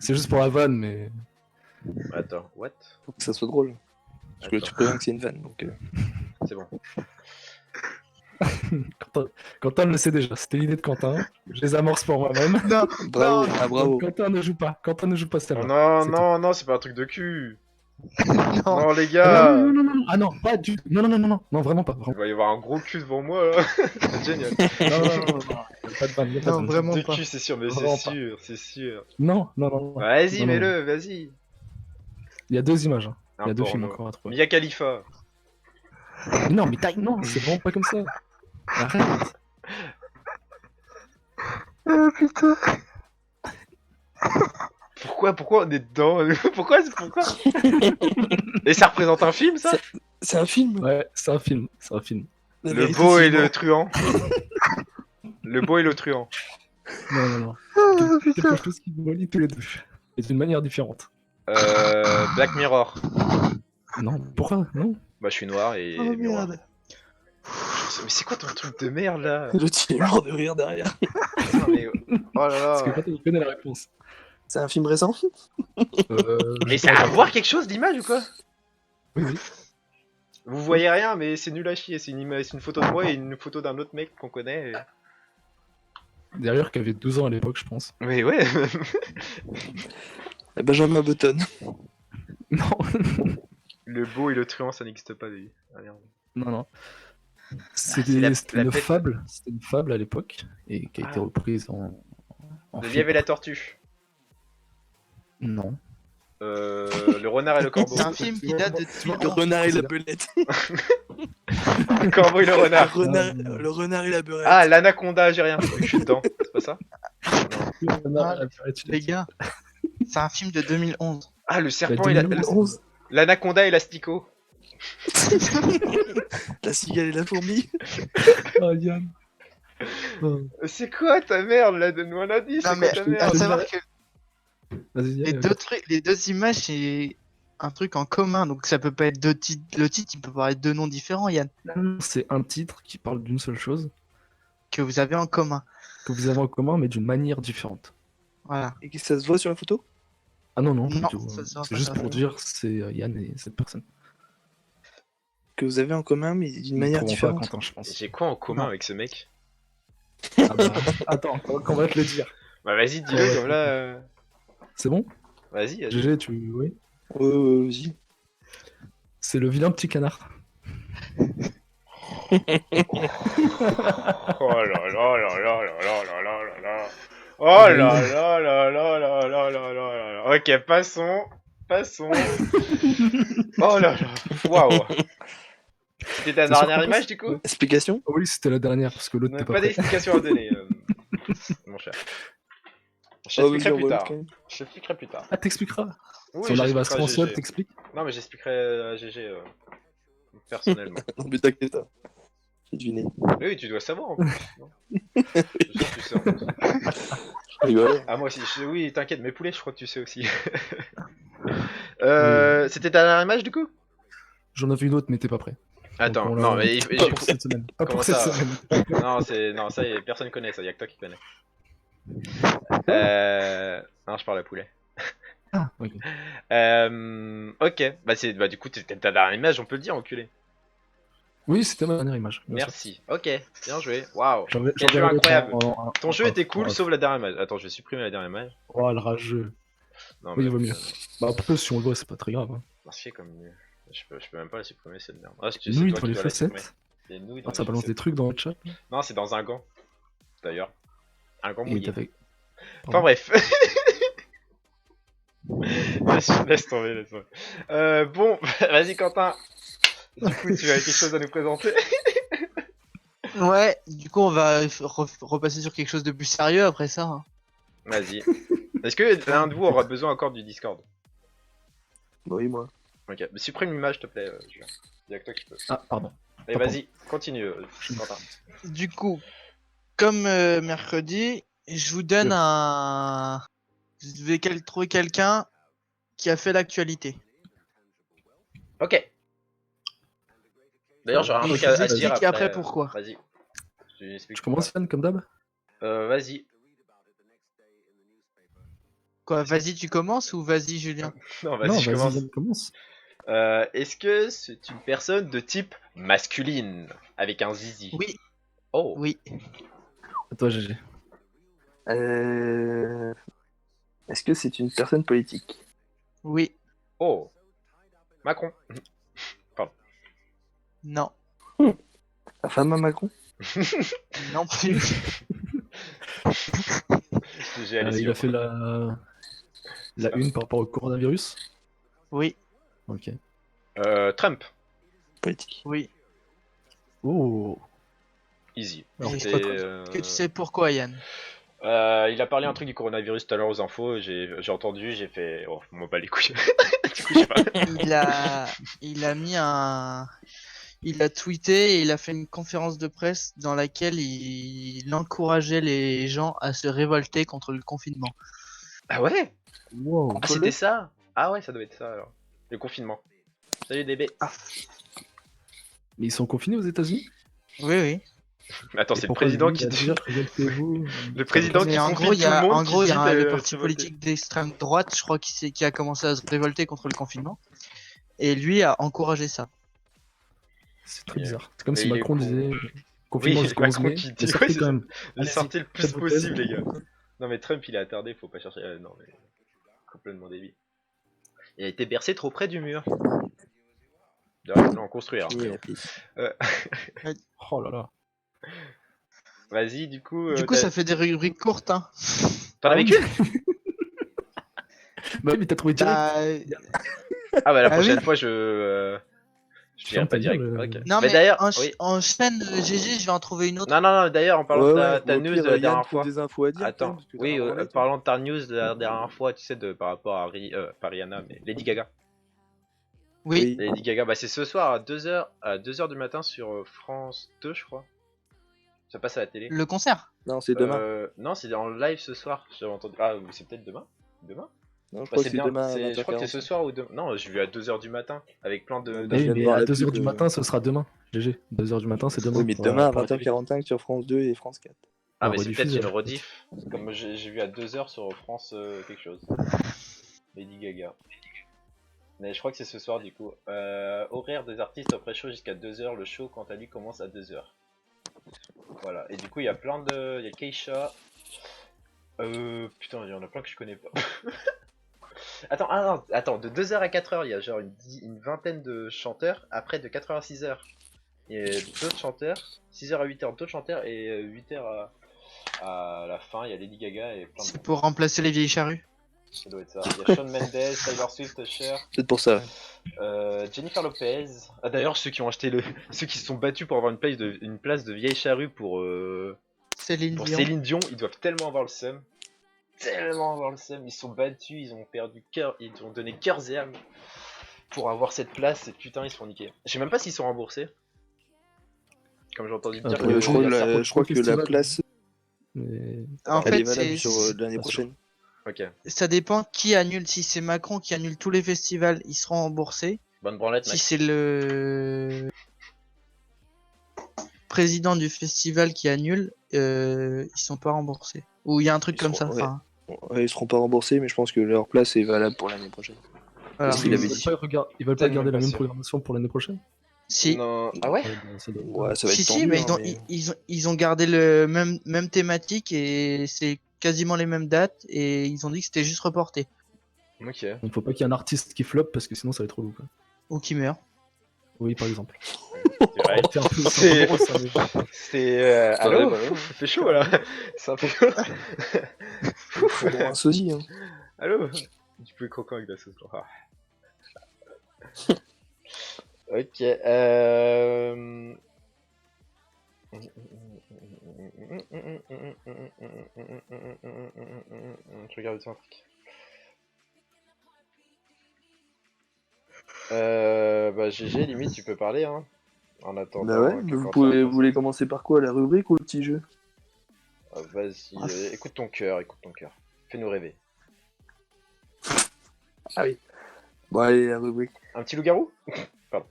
C'est juste pour la vanne, mais. Attends, what? Faut que ça soit drôle. Parce que Attends. tu préviens que c'est une vanne. Donc, C'est bon. Quentin le sait déjà. C'était l'idée de Quentin. Je les amorce pour moi-même. Non, bravo, non, ah, bravo. Donc, Quentin ne joue pas. Quentin ne joue pas Oh celle-là. non, C'est non, non, c'est pas un truc de cul. Non. Non, les Ah, gars. non, non, non, non, non, ah non, pas du tout. Non, non, non, non, non, non, vraiment pas. Il Vraiment. va y avoir un gros cul devant moi là. Génial. Non, non, non, non, non, y a pas de vanne, y a pas de Non, vanne. vraiment De pas. cul, c'est sûr, mais c'est Vraiment pas. sûr, c'est sûr. Non, non, non, non. Vas-y, Non, non, mets-le, vas-y. Il y a 2 images. Hein. Il y Un a 2 films porno. encore à trouver. Mia Khalifa. Non, mais taille, non, c'est vraiment pas comme ça. Arrête. Oh putain. Pourquoi on est dedans? Pourquoi? Et ça représente un film, ça? C'est un film. Ouais, c'est un film. C'est un film. La Le vérité, beau c'est et le mort. truand. Le beau et le truand. Non, non, non. Oh Quelque putain. chose qui vous relie tous les deux. Et d'une manière différente. Black Mirror. Non, pourquoi? Non. Bah, je suis noir et Oh miroir. merde. Mais c'est quoi ton truc de merde là? Le type est mort de rire derrière. Putain, mais... Oh là Parce que là. quand tu connais la réponse. C'est un film récent. Mais Je ça a sais à pas. voir quelque chose l'image ou quoi? Oui, oui. Vous voyez rien, mais c'est nul à chier. C'est une photo de moi et une photo d'un autre mec qu'on connaît. D'ailleurs, qui avait 12 ans à l'époque, je pense. Mais ouais. Benjamin Button. Non, Le beau et le truand, ça n'existe pas, lui. Ah, merde. non, non. c'est la- C'était la une pète. fable. C'était une fable à l'époque et qui a été Ah. reprise en Le film. lièvre et la tortue. Non. Le renard et le corbeau. C'est un film qui date de Le 2011. renard et la belette. Le corbeau et le renard. Le renard et la beurette. Ah, l'anaconda, j'ai rien. Je suis dedans. C'est pas ça? Les gars, c'est un film de 2011. Ah, le La serpent et la... 2011. L'anaconda et l'asticot. La cigale et la fourmi. Oh, Yann. Oh. C'est quoi ta merde là? Donne-moi l'indice. Non C'est mais quoi ta faut merde? savoir que Vas-y, les Yann. les deux images c'est un truc en commun, donc ça peut pas être deux titres. Le titre il peut pas être deux noms différents, Yann, Non, c'est un titre qui parle d'une seule chose que vous avez en commun. que vous avez en commun, mais d'une manière différente. Voilà. Et que ça se voit sur la photo. Ah non, non, Non, du tout. ça se voit C'est pas juste sur la pour photo. dire c'est Yann et cette personne. Que vous avez en commun, mais d'une Ils manière trouveront pas différente. Quentin, je pense. J'ai quoi en commun Non. avec ce mec? Ah bah, attends, on va te le dire. Bah vas-y, dis-le Ouais. comme là. C'est bon? Vas-y, vas-y. GG, tu. Oui. Ouais, vas-y. C'est le vilain petit canard. Oh là là là là là là là là là là. Oh là là là là là là là là là. Ok, passons. Passons. Oh là là. Waouh. C'était ta C'est sûr dernière qu'on image passe du coup? Explication. Oh oui, c'était la dernière parce que On l'autre n'a t'es pas pas prêt. d'explication à donner, mon cher. Je Ah oui, t'expliquerai plus j'envoie tard. quand même. Je t'expliquerai plus tard. Ah, t'expliqueras. Oui, Si on arrive à j'expliquerai 100 GG. subs, t'expliques. Non, mais j'expliquerai à GG personnellement. Non, mais t'inquiète pas. J'ai deviné. Mais oui, tu dois savoir en plus. Non je sais que tu sais en plus. Je rigole. Ah, moi aussi. Oui, t'inquiète, mes poulets, je crois que tu sais aussi. Oui. C'était ta dernière image du coup? J'en avais une autre, mais t'es pas prêt. Attends, Donc, on non, l'a- mais Pas pour cette semaine. Pas Comment pour cette ça semaine. non, ça y est, personne connaît ça, y'a que toi qui connais. Non, je parle à poulet. Ah, ok. Ok, bah du coup, c'était ta dernière image, on peut le dire, enculé. Oui, c'était ma dernière image. bien sûr. Merci, ok, bien joué, waouh. J'en vais- Quel j'en jeu verrai d'autres incroyable. Ton en- jeu était cool, en- sauf la dernière image. Attends, je vais supprimer la dernière image. Oh, le rageux. Non, Oui, il vaut mieux. Bah, après, si on le voit, c'est pas très grave. Hein. Merci comme. Je peux même pas la supprimer cette merde. Ah, c'est Nouilles toi dans qui les dois la supprimer. facettes. Des nouilles dans Ah, ça les balance des facettes. trucs dans le chat. Non, c'est dans un gant. D'ailleurs. Un gant Et mouillé. t'avais. Enfin bref. laisse tomber, laisse tomber. Bon, vas-y Quentin. Du coup, tu as quelque chose à nous présenter? Ouais, du coup on va repasser sur quelque chose de plus sérieux après ça. Hein. Vas-y. Est-ce que l'un de vous aura besoin encore du Discord? Bah oui, moi. Ok, mais supprime l'image, s'il te plaît, Julien. Y'a que toi qui peux. Ah, pardon. Allez, Pardon. vas-y, continue, Quentin. Du coup, comme mercredi, je vous donne un. Je vais trouver quelqu'un qui a fait l'actualité. Ok. D'ailleurs, j'aurais un Et truc je à vous dire explique après. après pourquoi. Vas-y. Je t'explique Je commence, Yann, comme d'hab. pourquoi. Vas-y. Quoi, vas-y, tu commences ou vas-y, Julien? Non, Non, vas-y, je vas-y, commence. Yann, commence. Est-ce que c'est une personne de type masculine avec un zizi? Oui, Oh. oui. À toi, GG. Est-ce que c'est une personne politique? Oui. Oh. Macron. Non. La femme à Macron. Non plus. J'ai allé Il a sur- fait la une par rapport au coronavirus. Oui, Ok. Trump. Politique. oui. Oh. Easy. Alors, Et C'était, est-ce que tu sais pourquoi, Yann? il a parlé un truc du coronavirus tout à l'heure aux infos, j'ai entendu, j'ai fait... Oh, m'en bat les couilles. Du coup, je sais pas. Il a mis un... Il a tweeté et il a fait une conférence de presse dans laquelle il encourageait les gens à se révolter contre le confinement. Ah ouais? Wow. Ah, c'était ça? Ah ouais, ça doit être ça alors. Le confinement. Salut DB. Mais ils sont confinés aux États-Unis? Oui, oui. Attends, Et c'est le pourquoi président lui, qui il a dit... dit, révoltez-vous. Le président qui Mais en confine gros, tout le monde, il y a dit le de parti se révolter. politique d'extrême droite, je crois, qui a commencé à se révolter contre le confinement. Et lui a encouragé ça. C'est très Yeah. bizarre. C'est comme Mais si il est Macron con. disait confinement Oui, jusqu'au 11 Macron mai. qui dit- Mais ouais, sortez c'est quand ça. même. Il Allez-y, sortait le plus faites vos possible, thèses. les gars. Non mais Trump, il a attardé, faut pas chercher... non mais... Complètement débile. Il a été bercé trop près du mur. D'ailleurs, il va en construire. Fini la piste. Oh là là. Vas-y, du coup... Du coup, ça fait des rubriques courtes, hein. T'en avais qu'une? Bah oui, mais t'as trouvé direct. Ah bah la Ah prochaine oui. fois, je dirais Ferme pas ta direct. gueule, Ok. Non, mais mais d'ailleurs... en, Oui. en chaîne, GG, je vais en trouver une autre. Non, non, non, d'ailleurs, en parlant de ta au news pire, de la Yann dernière trouve fois... des infos à dire. quand Attends, même, parce que t'as oui, rien parlé, toi. parlant de ta news de la dernière fois, tu sais, par rapport à pas Rihanna, mais Lady Gaga. Oui. Lady Gaga, bah c'est ce soir à 2h du matin sur France 2, je crois. Ça passe à la télé. Le concert. Non, c'est demain. Non, c'est en live ce soir, j'avais entendu. Ah, c'est peut-être demain? Demain? Non, je Bah, crois c'est que c'est bien, demain à je crois que c'est 20h40. ce soir ou demain. Non, j'ai vu à 2h du matin, avec plein de... Bah, Oui, je viens de mais voir à la 2h pub, du matin, ce sera demain. GG. 2h du matin, c'est demain. Oui, mais pour, demain à pour la télé. 20h45 sur France 2 et France 4. Ah, On mais c'est peut-être rediffuse, une alors, rediff, comme j'ai vu à 2h sur France quelque chose. Lady Gaga. Mais je crois que c'est ce soir du coup. Horaire des artistes après show jusqu'à 2h, le show quant à lui commence à 2h. Voilà, et du coup il y a plein de... Il y a Keisha. Putain, il y en a plein que je connais pas. Attends, non, attends, de 2h à 4h, il y a genre une vingtaine de chanteurs. Après de 4h à 6h, il y a d'autres chanteurs. 6h à 8h, d'autres chanteurs. Et 8h à la fin, il y a Lady Gaga et plein de C'est monde. pour remplacer les vieilles charrues. Ça doit être ça. Il y a Shawn Mendes, Taylor Swift, Cher, Peut-être pour ça. Jennifer Lopez. Ah d'ailleurs ceux qui ont acheté ceux qui se sont battus pour avoir une place de vieille charrue pour Céline Dion. Céline Dion, ils doivent tellement avoir le seum. Tellement avoir le seum. Ils se sont battus, ils ont perdu cœur, ils ont donné cœurs et âme pour avoir cette place et putain ils se font niquer. Je sais même pas s'ils sont remboursés. Comme j'ai entendu dire Ouais, que je crois, il y a que certains je crois que la festivals. place, Mais... En elle est fait, valable sur c'est... l'année pas sûr. prochaine. Ok, ça dépend qui annule. Si c'est Macron qui annule tous les festivals, ils seront remboursés. bonne branlette Si mec. c'est le président du festival qui annule, ils sont pas remboursés. Ou il y a un truc Ils comme seront- ça. ouais. Enfin, Ouais, ils seront pas remboursés, mais je pense que leur place est valable pour l'année prochaine. voilà. Parce qu'il Ils avait veulent dit. ils veulent pas Tellement garder la pas même sûr. programmation pour l'année prochaine? Si. Non. Ah ouais. Bah, ça doit être- Ouais, ça va être Si, tendu, mais hein, ils ont gardé le même thématique et c'est quasiment les mêmes dates et ils ont dit que c'était juste reporté. Ok. Donc faut pas qu'il y ait un artiste qui floppe parce que sinon ça va être relou quoi. Ou qui meurt. Oui, par exemple. C'est vrai. C'est un peu- C'est- c'est un peu drôle, ça, mais- C'est allô. Il fait chaud là. C'est un peu chaud. Faut droit à un sosie. Hein. Allô. Du peu croquant avec la sauce. Ah. Ok. Je regarde un truc. Bah GG, limite tu peux parler hein. En attendant. Bah ouais, que vous Quentin fasse- voulez commencer par quoi, la rubrique ou le petit jeu? Vas-y, écoute ton cœur, écoute ton cœur. Fais-nous rêver. Bon allez, la rubrique. Un petit loup-garou. Pardon.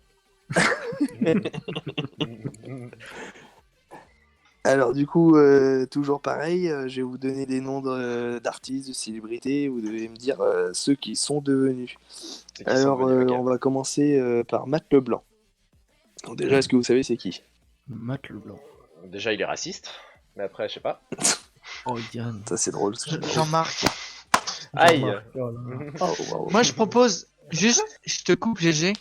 Alors du coup, toujours pareil, je vais vous donner des noms d'artistes, de célébrités, vous devez me dire ceux qui sont devenus. C'est qui Alors sont venus, ok. on va commencer par Matt Leblanc. Donc déjà, est-ce que vous savez c'est qui? Matt Leblanc. Déjà il est raciste, mais après je sais pas. Oh Yann. Ça c'est drôle. Ça. Jean-Marc. Aïe. Jean-Marc, oh là là. Oh, wow. Moi je propose Juste, je te coupe, GG.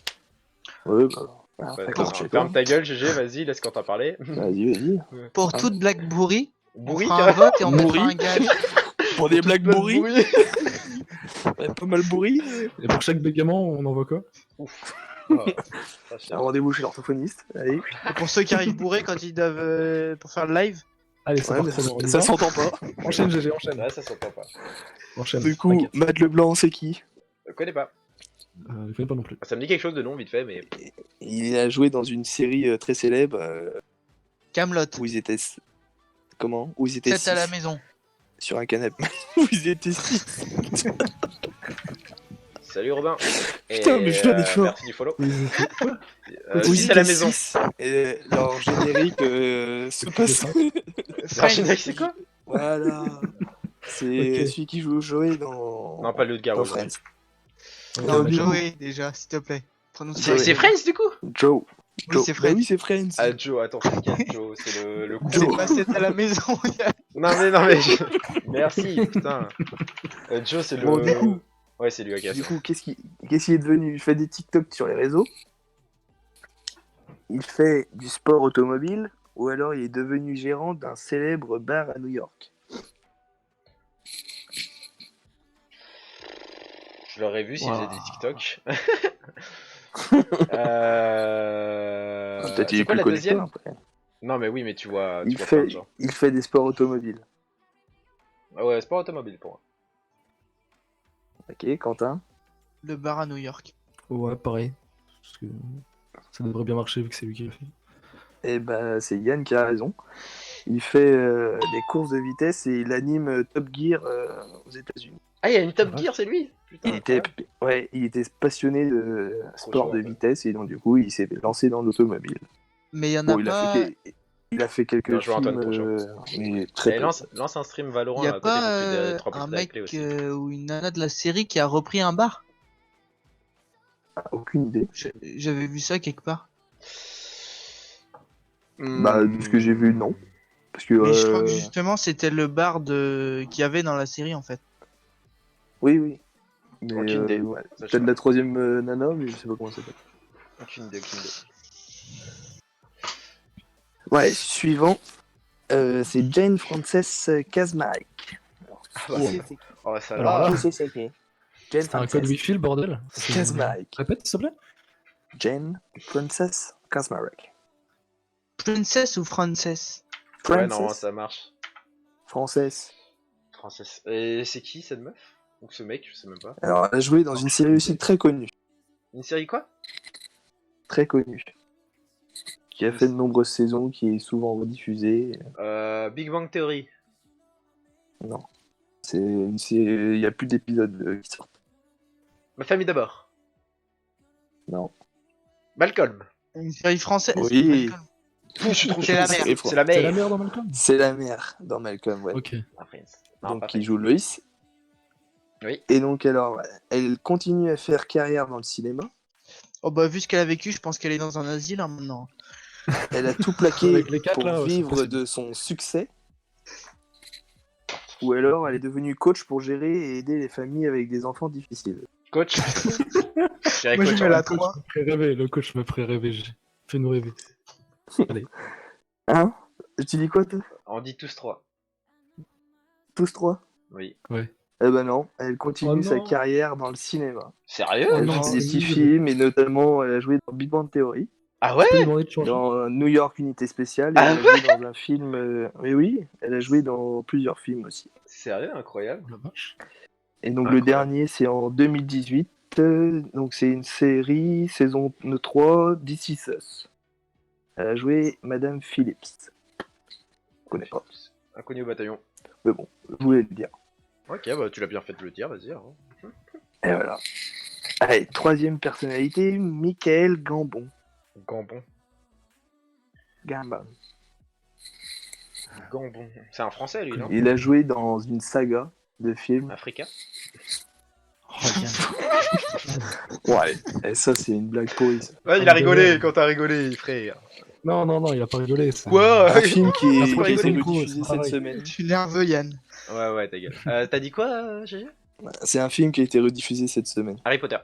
Ouais, bah. Ah, Ouais, d'accord, attends, tu es ferme ta gueule, GG, vas-y, laisse Quentin parler. Vas-y, vas-y. Pour Ah. toute blague bourrie, on Bourri, fera un vote et on Bourri. mettra un gage. Pour des blagues bourries, bourri. pas mal bourries. Et pour chaque bégaiement, on envoie quoi? Oh, ça, Un rendez-vous chez l'orthophoniste. Allez. Et pour ceux qui arrivent bourrés quand ils doivent pour faire le live, Allez, c'est Ouais, mais parti. on y ça va. s'entend pas. Enchaîne, GG, enchaîne. Ouais, ça s'entend pas. Enchaîne. Du coup, t'inquiète. Matt Leblanc, c'est qui? Je connais pas. Je connais pas non plus. Ça me dit quelque chose de nom, vite fait, mais. Il a joué dans une série très célèbre Camelot, où ils étaient. Comment? Où ils étaient 7 à la six maison. sur un canapé. Où ils étaient 6. Salut Robin. Et, Putain, mais je donne fort. merci du follow. Oui, Où Six ils à la étaient maison. 6. Et leur générique se passe. Alors, générique, c'est quoi? Voilà. C'est Ok. celui qui joue Joey dans. Non, pas le de Garou. dans Friends. Non, du coup- Joey, déjà, s'il te plaît. Prononce C'est bien. Friends du coup? Joe. Oui, Joe. c'est Bah Friends. oui, c'est Friends. Ah, Joe, attends, c'est lequel Joe? C'est le con. C'est pas 7 à la maison. Non, mais. Merci, putain. Joe, c'est le. Bon, du coup. Ouais, c'est lui, ok. Du coup, qu'est-ce qu'il est devenu? Il fait des TikTok sur les réseaux. Il fait du sport automobile. Ou alors il est devenu gérant d'un célèbre bar à New York. Je l'aurais vu s'il faisait Wow. des TikTok. Peut-être il C'est est quoi plus la connu que deuxième? toi, après. Non, mais oui, mais tu vois plein Il de gens. fait des sports automobiles. Ah ouais, sport automobile pour moi. Ok, Quentin. Le bar à New York. Ouais, pareil. Parce que ça devrait bien marcher vu que c'est lui qui l'a fait. Et bah, c'est Yann qui a raison. Il fait des courses de vitesse et il anime Top Gear aux États-Unis. Ah, il y a une Top Ah, Gear, c'est lui? Putain, Il était passionné de sport chaud, de en fait. vitesse et donc du coup il s'est lancé dans l'automobile. Mais il y en a Bon, pas. il a fait quelques Bien joué, films, Antoine, trop chaud. mais très Allez, peu. lance un stream Valorant Il y là, a à côté pas pour que tu te un remplisses la mec clé aussi. ou une nana de la série qui a repris un bar. Ah, aucune idée. J'avais vu ça quelque part. Bah, de ce que j'ai vu, non. Parce que, Mais je crois que justement c'était le bar qu'il y avait dans la série en fait. Oui, oui. Mais, Aucune idée. ouais. Ça, je sais Peut-être pas. la troisième nana, mais je sais pas comment ça s'appelle. Aucune idée. Ouais, suivant. C'est Jane Frances Kazmarek. Ah bah, oh, ça Alors là. là, c'est qui Jane c'est un code wifi le bordel. C'est- Kazmarek. Répète s'il te plaît. Jane Frances Kazmarek. Princess ou Frances? Ouais, non, Frances ça marche. Française. Française. Et c'est qui cette meuf? Ou ce mec, je sais même pas. Alors, elle a joué dans une série aussi très connue. Une série quoi? Très connue. Qui a fait de nombreuses saisons, qui est souvent rediffusée. Big Bang Theory. Non. Il y a plus d'épisodes qui sortent. Ma famille d'abord. Non. Malcolm. Une série française? Oui. Malcolm. Je suis trop C'est la chaud. merde. C'est la C'est la merde. mère dans Malcolm. C'est la mère dans Malcolm, ouais. Ok. Ah, Prince. Non, Donc pas qui Prince. joue Loïs. Oui. Et donc alors, elle continue à faire carrière dans le cinéma. Oh bah vu ce qu'elle a vécu, je pense qu'elle est dans un asile hein, maintenant. Elle a tout plaqué Avec les quatre, pour là, ouais, c'est vivre possible. de son succès. Ou alors elle est devenue coach pour gérer et aider les familles avec des enfants difficiles. Coach. Je dirais Moi, coach, je mets hein. la Le coach 3. me ferait rêver, le coach me ferait rêver. Fais-nous rêver. Allez. Hein? Tu dis quoi toi? On dit tous trois. Tous trois? Oui. Ouais. Eh ben non, elle continue Oh sa non. carrière dans le cinéma. Sérieux? Oh Elle non, fait des c'est petits nul. films et notamment elle a joué dans Big Bang Theory, Ah ouais? Je peux lui demander de changer. dans New York Unité Spéciale, et Ah elle a joué dans un film. Mais oui, elle a joué dans plusieurs films aussi. Sérieux? Incroyable. Oh la vache. Et donc le Incroyable. dernier c'est en 2018, donc c'est une série, saison 3, This Is Us. Elle a joué Madame Phillips. Je connais pas, Inconnu au bataillon. mais bon, je voulais le dire. Ok, bah tu l'as bien fait de le dire, vas-y. Hein. Et voilà. Allez, troisième personnalité, Michael Gambon. Gambon. Gambon. Gambon. C'est un français lui, non? Il a joué dans une saga de films. Africain. Oh, bien. Ouais, et ça c'est une blague pourrie ça. Ouais, il a rigolé quand t'as rigolé, frère. Non, non, non, il a pas rigolé. c'est- Quoi? Un film qui Ah, est, faut qui a été rigoler, gros, rediffusé c'est cette pareil. semaine. Tu nerveux Yann. Ouais, ta gueule. T'as dit quoi, GG? C'est un film qui a été rediffusé cette semaine. Harry Potter.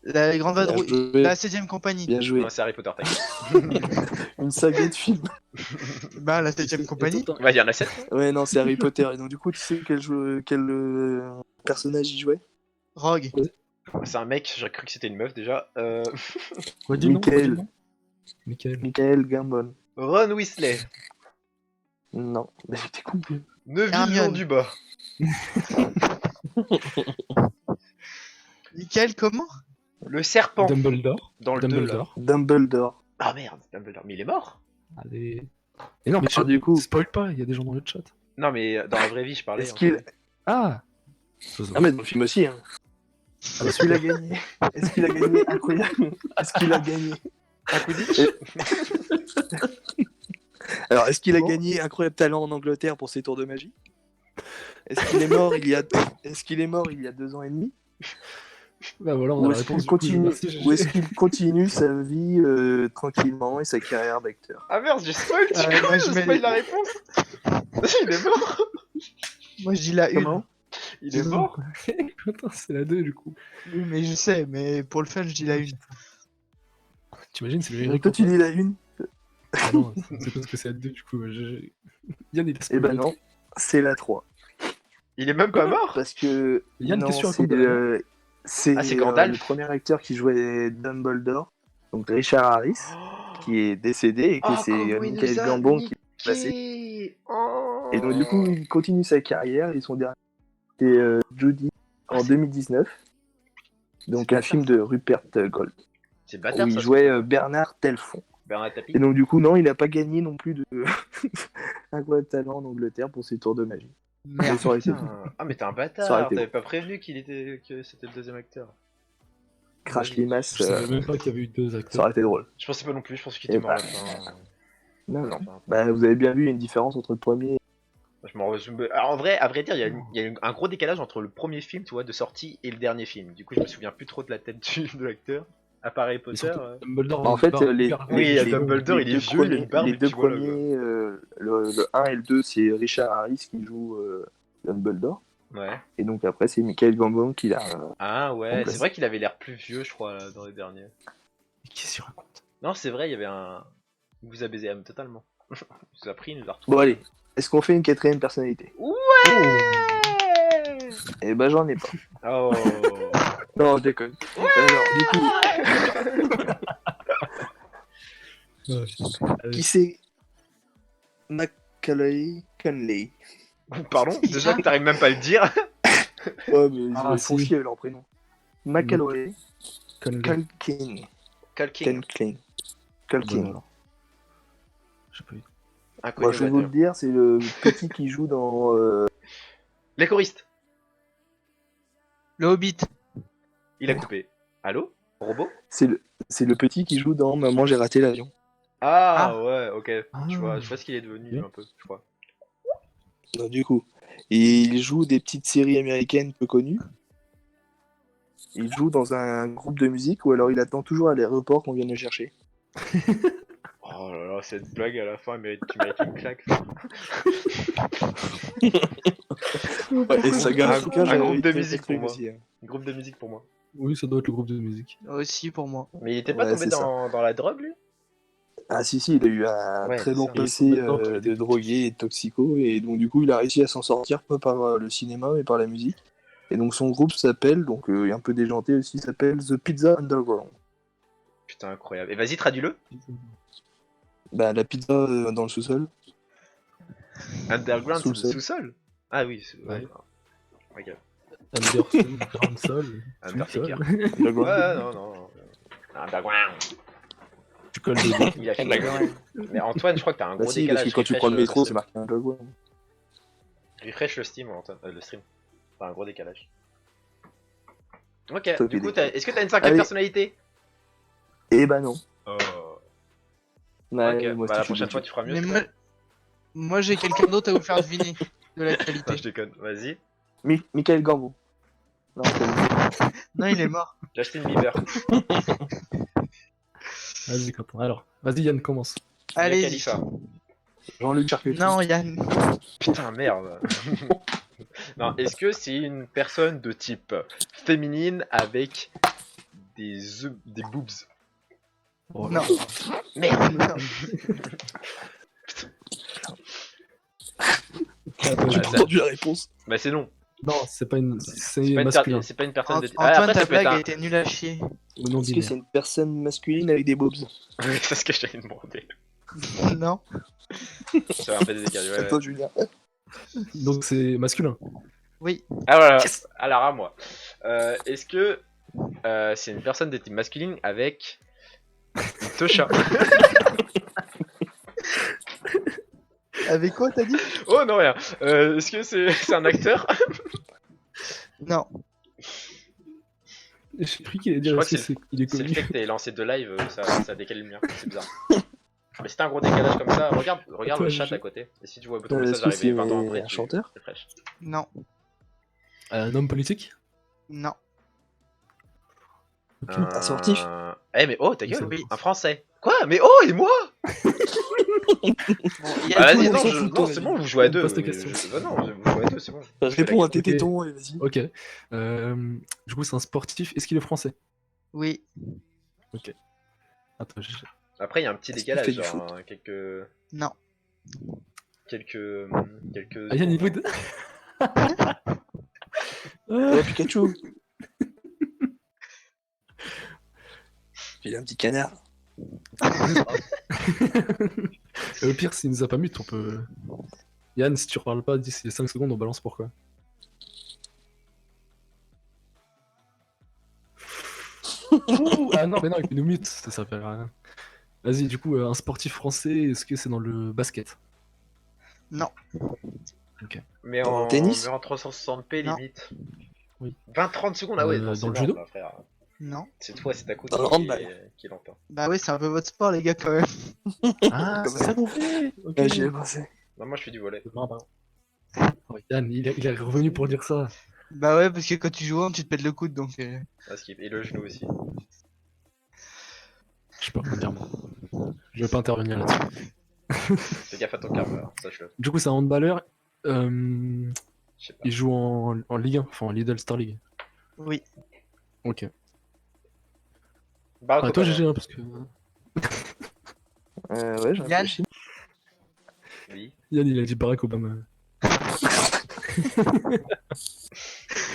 La grande Bien vadrouille. joué. La 7ème compagnie. Bien joué. Non, c'est Harry Potter, t'inquiète. Une saga de films. Bah, la 7ème compagnie. Attends, Ouais, il y en a 7. Ouais, non, c'est Harry Potter. Et donc, du coup, tu sais quel personnage il jouait? Rogue. C'est un mec, j'ai cru que c'était une meuf déjà. redis le nom, Michael. redis le nom. Michael. Michael Gambon. Ron Weasley. Non, mais t'es con. Neville Hermione. Londubat. Michael, comment? Le serpent. Dumbledore. Dans le 2 là. Dumbledore. Dumbledore. Ah merde, Dumbledore. Mais il est mort. Allez. Et non, mais Ah, du coup. spoil pas, il y a des gens dans le chat. Non, mais dans la vraie vie, je parlais. Est-ce en qu'il. fait. Ah Ah, mais dans le film aussi, hein. Est-ce qu'il a gagné? Est-ce qu'il a gagné? Incroyable. Est-ce qu'il a gagné? Un Quidditch. Alors, est-ce qu'il a Bon. gagné Incroyable Talent en Angleterre pour ses tours de magie? Est-ce qu'il est mort il y a 2 ans et demi? Bah voilà, on a Ou la est-ce réponse. qu'il du coup, continue, merci, GG. ou est-ce qu'il continue sa vie tranquillement et sa carrière d'acteur? Ah merde, j'ai spoil, tu Ouais, crois, moi, j'ai je mets spoil les- la réponse. Il est mort. Moi, je dis la 1. Comment? Il est mort. Attends, c'est la 2 du coup. Oui, mais je sais, mais pour le fun, je dis la 1. T'imagines, c'est le Donc générique. toi tu dis la une? Ah non, c'est parce que c'est la 2 du coup. GG. Yann, il a Eh spoilé. ben non, c'est la 3. Il est même pas mort. Parce que Yann, non, qu'est-ce que tu c'est racontes de c'est Ah, c'est Gandalf. le premier acteur qui jouait Dumbledore, donc Richard Harris, qui est décédé et qui c'est Michael Gambon qui l'a placé. Oh. Et donc du coup il continue sa carrière et son dernier c'était Judy en 2019. Donc C'est un pas film ça. de Rupert Gold C'est où bâtard il ça. jouait Bernard Telfon. Bernard Tapie. Et donc du coup non, il n'a pas gagné non plus de Incroyable Talent en Angleterre pour ses tours de magie. Merde. Ça aurait été Putain. Ah mais t'es un Ça aurait bâtard. été T'avais pas prévenu que c'était le deuxième acteur. Crash Limace, Je savais même pas qu'il y avait eu 2 ça acteurs. aurait été drôle. Je pensais pas non plus. Je pensais qu'il était Et mort à la bah, fin. Non, non. Bah, vous avez bien vu, il y a une différence entre le premier. Je m'en Alors, en vrai, à vrai dire, il y a un gros décalage entre le premier film, tu vois, de sortie et le dernier film. Du coup, je me souviens plus trop de la tête de l'acteur. À part Harry Et Potter. surtout, Dumbledore, Bah, en fait, les, Oui, les- Dumbledore, il est deux vieux, il a une barbe, les et deux tu vois, là, premiers, le 1 et le 2, c'est Richard Harris qui joue Dumbledore. Ouais. Et donc après, c'est Michael Gambon qui l'a. Ah ouais, Complètement. c'est vrai qu'il avait l'air plus vieux, je crois, là, dans les derniers. Qu'est-ce qu'il raconte? Non, c'est vrai, il y avait un. Il vous a baisé âme totalement. Il nous a pris, il nous a retrouvé. Bon, allez, est-ce qu'on fait une quatrième personnalité? Eh ben, j'en ai pas. Oh. Non, je déconne. Alors, du coup, qui c'est Macaulay Culkin. Pardon, déjà que t'arrives même pas à le dire. Ouais, mais ils Ah, font si. chier avec leur prénom. Macaulay Conley. Culkin. Calking. Culkin. Bon, Culkin. alors. Je sais pas. Inconnu, Moi, je vais vous le dire, c'est le petit qui joue dans. Les choristes. Le Hobbit. Il a coupé. Allô? Robot? C'est le petit qui joue dans Maman, j'ai raté l'avion. Ah, ouais, ok. Ah. Je vois ce qu'il est devenu un peu, je crois. Donc, du coup, il joue des petites séries américaines peu connues. Il joue dans un groupe de musique ou alors il attend toujours à l'aéroport qu'on vienne le chercher. Oh là là, cette blague à la fin, tu mérites une claque. Et Saga Un- Africa, un j'avais groupe de été musique truc pour moi. aussi, hein. Un groupe de musique pour moi. Oui, ça doit être le groupe de musique. Aussi pour moi. Mais il était pas Ouais, tombé c'est dans la drogue, lui? Ah si, il a eu un Ouais, très long c'est ça. passé D'accord, il de était drogué et de toxico, et donc du coup il a réussi à s'en sortir pas par le cinéma mais par la musique. Et donc son groupe s'appelle, donc un peu déjanté aussi, s'appelle The Pizza Underground. Putain, incroyable. Et vas-y, traduis-le. Bah la pizza dans le sous-sol. Underground, c'est le Sous-sol. sous-sol. Ah oui, Ouais. Ok. Anderson, Ground Soul. Undertaker. Underground. Ouais, non. Underground. Tu colles dedans. Il a fait. Mais Antoine, je crois que t'as un Bah gros si, décalage. parce que quand tu Refresh prends le métro, le c'est marqué Underground. Refresh le Steam, Antoine. Le stream. T'as un gros décalage. Ok, Top du coup, idée. est-ce que t'as une cinquième Allez. personnalité? Eh bah non. Oh. Ouais, Ok, moi, bah la c'est prochaine tout. fois, tu feras mieux. Mais c'est moi, bon. moi j'ai quelqu'un d'autre à vous faire deviner de la qualité. Non, je déconne. Vas-y. Michael Gambon. Non, c'est pas lui. Non, il est mort. Justin Bieber. Vas-y, Quentin. Alors, vas-y, Yann, commence. Allez. Khalifa. Jean-Luc Charcuterie. Non, Yann. Putain, merde. Non, est-ce que c'est une personne de type féminine avec des œufs, des boobs. Oh, Non. Merde. Non. Attends, J'ai Ah, pas ça- entendu la réponse. Bah c'est non. Non, c'est pas une. C'est C'est pas, masculin. c'est pas une personne de... Antoine, après, ta ça peut être blague a un... été nulle à chier. Ou non Est-ce que binaire. c'est une personne masculine avec des bobs? Oui, c'est ce que j'allais demander. Non. Ça va un peu décalé, ouais. Attends, Julien. Donc c'est masculin. Oui. Ah voilà, alors à moi. Est-ce que c'est une personne de type masculine avec une tocha? Avec quoi t'as dit? Oh non, rien. Est-ce que c'est un acteur? Non. J'ai cru qu'il allait Je dire crois est-ce que que il est C'est le connu. fait que t'aies lancé deux lives, ça décale le mien, c'est bizarre. Mais c'était un gros décalage comme ça, regarde Attends, le chat je- à côté. Et si tu vois ton Est-ce message que arriver c'est 20 ans après, un chanteur? c'est fraîche. Non. Un homme politique. Non. Un sportif? Eh mais oh ta gueule, Oui. un français. Quoi? Mais oh et moi? Bon, il y a Ah tout vas-y le non, monde. s'en fout de non toi, c'est vas-y. bon, vous jouez à deux. Pose ta mais question. Bah non, vous jouez à deux, c'est bon. Réponds à tes question. tétons et vas-y. Ok. Du coup c'est un sportif. Est-ce qu'il est français? Oui. Attends, Après il y a un petit Est-ce qu'il décalage, fait du genre, foot? Non. quelques Ah Yann il Wood. Oh, Pikachu! Il a un petit canard. Au pire s'il nous a pas mute on peut. Yann si tu reparles pas d'ici les 5 secondes on balance pourquoi. Ah non mais non il peut nous mute, ça sert à rien. Vas-y du coup un sportif français, est-ce que c'est dans le basket? Non. Mais Dans en le tennis? mais en 360p Non. limite. Oui. 20-30 secondes, ah ouais, non, c'est dans le mort, judo là, frère. Non. C'est toi, c'est ta coach Dans le handball. qui l'entend. Bah oui, c'est un peu votre sport, les gars, quand même. Ah Comme c'est ça qu'on fait. Ok. Ah, j'y ai pensé. Non, moi je fais du volet. Non, pardon. Oh, Yann il est revenu pour dire ça. Bah ouais, parce que quand tu joues en, tu te pètes le coude, donc... Ah, skip. Et le genou aussi. Je peux rien dire moi. Je vais pas intervenir là-dessus. Fais gaffe à ton carveur, sache-le. Du coup c'est un handballeur. Euh, Je sais pas. il joue en Ligue 1, enfin en Lidl Star League. Oui. Ok. Barack Ah, toi Obama. GG hein, parce que Ouais, j'ai Yann? réfléchi. Oui. Yann il a dit Barack Obama.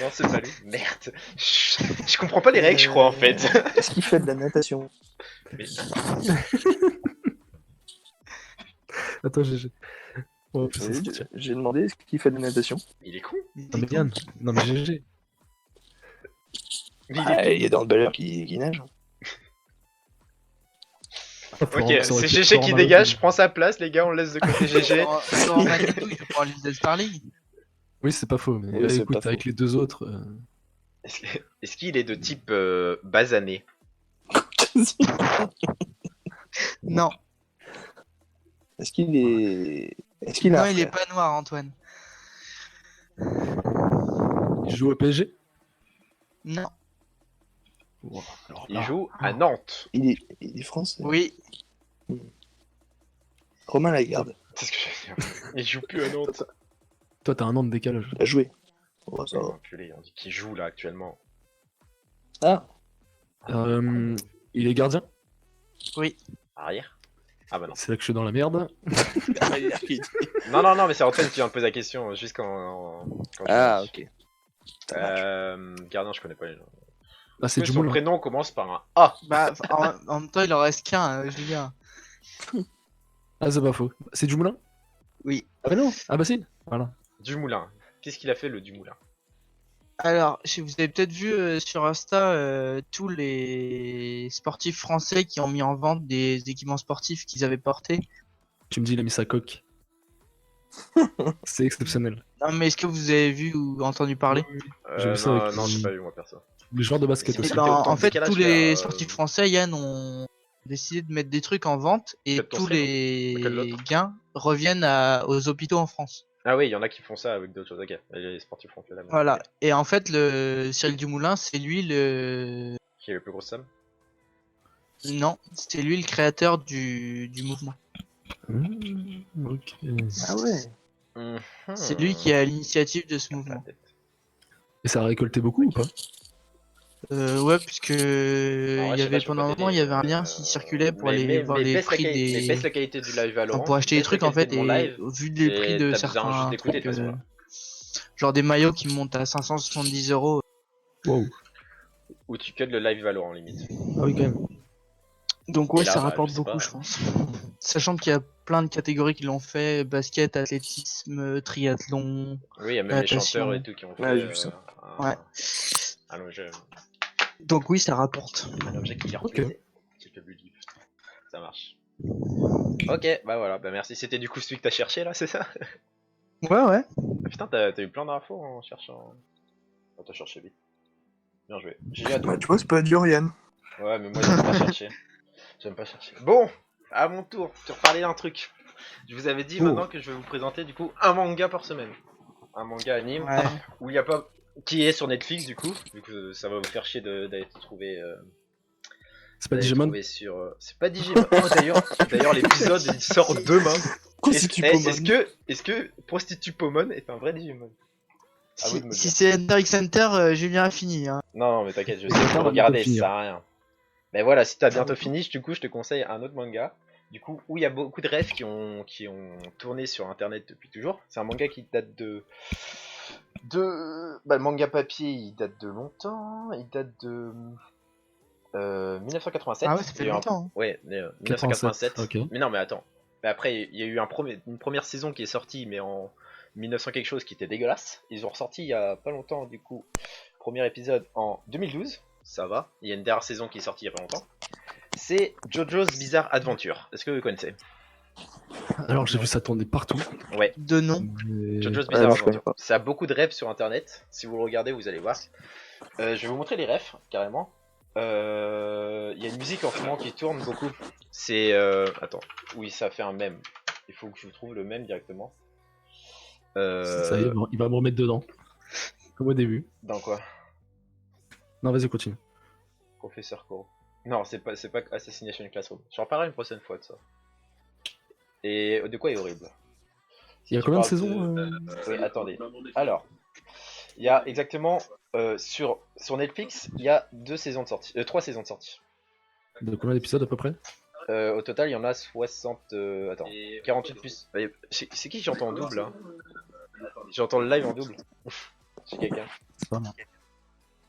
Non, c'est pas lui. Merde. Je comprends pas les règles, je crois, en fait. Est-ce qu'il fait de la natation? Mais- Attends GG. Oh, putain, Oui, c'est sorti. j'ai demandé est-ce qu'il fait de la natation? Il est con. Non mais Yann, non mais GG. Mais il est Ah, il y a dans le balleur qui nage. Ok, c'est GG qui dégage, prends sa place, les gars, on le laisse de côté GG. Sur Manitou, il joue pour l'île Star League. Oui c'est pas faux, mais Oui, c'est écoute pas avec faux. les deux autres. Est-ce qu'il est de type basané? Non. Est-ce qu'il est. Est-ce qu'il a Non, un il est frère? pas noir, Antoine. Il joue au PSG. Non. Wow, alors Il là, joue à Nantes. Il est français. Oui. Romain Lagarde. C'est ce que je veux dire. Il joue plus à Nantes. toi t'as un an de décalage. Il a joué. Oh, ça va. Enculé, on dit qu'il joue là actuellement. Ah, Il est gardien. Oui. Arrière? Ah bah non. C'est là que je suis dans la merde. Non, mais c'est Antoine qui vient de poser la question, juste quand Ah, je- ok. Ça marche. Gardien, je connais pas les gens. Ah c'est du Son moulin. prénom commence par un A. Bah, en même temps, il en reste qu'un, Julien. Ah c'est pas faux. C'est du moulin. Oui. Ah bah non. Ah bah si. Voilà. Dumoulin. Qu'est-ce qu'il a fait le Dumoulin? Alors, vous avez peut-être vu sur Insta tous les sportifs français qui ont mis en vente des équipements sportifs qu'ils avaient portés. Tu me dis il a mis sa coque. C'est exceptionnel. Non, mais est-ce que vous avez vu ou entendu parler? J'ai vu ça non, avec non, les- j'ai pas vu moi perso. Les joueurs de basket C'est aussi. qui Ben, fait autant en de fait, décalage, tous les là, sportifs français, Yann, ont décidé de mettre des trucs en vente et Peut-être ton tous stream, Quel les autre gains reviennent aux hôpitaux en France. Ah oui, il y en a qui font ça avec d'autres choses. Ok, les sportifs font que la même. Voilà. Ok. Et en fait, le Cyril Dumoulin, c'est lui le. Qui est le plus gros somme? Non, c'est lui le créateur du mouvement. Ok. Ah ouais. C'est lui qui est à l'initiative de ce La mouvement. tête. Et ça a récolté beaucoup ou pas? Ouais, puisque je sais pas, je peux pendant pas un moment, il y t'aider. avait un lien qui circulait pour aller voir les baisse prix mais baisse des. la qualité du live Enfin, Valorant, pour acheter des baisse la trucs en qualité fait, de mon et live, vu les prix et de t'as besoin juste certains d'écouter, de trucs, toute façon. genre des maillots qui montent à 570 €. Wow. Ou tu cut le live Valorant limite. Ah oui, quand même. Donc Et ouais, là, ça bah, rapporte je sais beaucoup, pas. je pense. Sachant qu'il y a plein de catégories qui l'ont fait, basket, athlétisme, triathlon, Oui, il y a même les chanteurs et natation. tout qui ont Ouais, fait j'ai vu ça. Ouais. un objet, Donc oui, ça rapporte. un objet qui leur Ok. plaisait. J'ai pas vu le livre. Ça marche. Ok, bah voilà, bah merci. C'était du coup celui que t'as cherché là, c'est ça? Ouais, ouais. Ah, putain, t'as eu plein d'infos en cherchant. Oh, t'as cherché vite. Bien joué. GG à toi. Bah, tu vois, c'est pas dur, Yann. Ouais, mais moi j'aime pas chercher. J'aime pas chercher. Bon, à mon tour, je vais reparler d'un truc. Je vous avais dit Oh. maintenant que je vais vous présenter du coup un manga par semaine. Un manga anime Ouais. où il y a pas. Qui est sur Netflix du coup, vu que ça va vous faire chier d'aller trouver. C'est pas D'aller Digimon? trouver sur. C'est pas Digimon. Oh, d'ailleurs l'épisode il sort demain. Est-ce que Prostitue Pomon est un vrai Digimon? À vous de me le Si dire. c'est Enter X Center, Julien a fini. Hein. Non, mais t'inquiète, je Et sais que Center vous va regardez, bientôt finir. ça sert à rien. Mais voilà, si t'as bientôt ouais. fini, du coup, je te conseille un autre manga. Du coup, où il y a beaucoup de refs qui ont tourné sur internet depuis toujours. C'est un manga qui date bah, le manga papier, il date de longtemps. Il date de 1987. Ah ouais, ça fait Il y a eu longtemps. Hein. Ouais, 1987. 87, ok. Mais non, mais attends. Mais après, il y a eu une première saison qui est sortie, mais en 1900 quelque chose, qui était dégueulasse. Ils ont ressorti il y a pas longtemps, du coup, premier épisode en 2012. Ça va. Il y a une dernière saison qui est sortie il y a pas longtemps. C'est JoJo's Bizarre Adventure. Est-ce que vous connaissez? Alors j'ai vu ça tourner partout. Ouais, De nom. mais- JoJo's Ah, Bizarre non, je connais Adventure. pas. Ça a beaucoup de refs sur internet. Si vous le regardez, vous allez voir. Je vais vous montrer les refs, carrément. Il y a une musique en ce moment qui tourne beaucoup. C'est. Attends. Oui, ça fait un mème. Il faut que je trouve le mème directement. Ça y est, il va me remettre dedans. Comme au début. Dans quoi? Non, vas-y, continue. Professeur Koro. Non, c'est pas Assassination Classroom. J'en parlerai une prochaine fois de ça. Et de quoi est horrible? Il y a tu combien de parles saisons Oui, attendez. Alors, il y a exactement sur Netflix, il y a 3 saisons de sortie. De combien d'épisodes à peu près? Au total, il y en a 60. Attends, 48 plus. C'est qui j'entends en double là? J'entends le live en double. J'ai quelqu'un. C'est pas mal.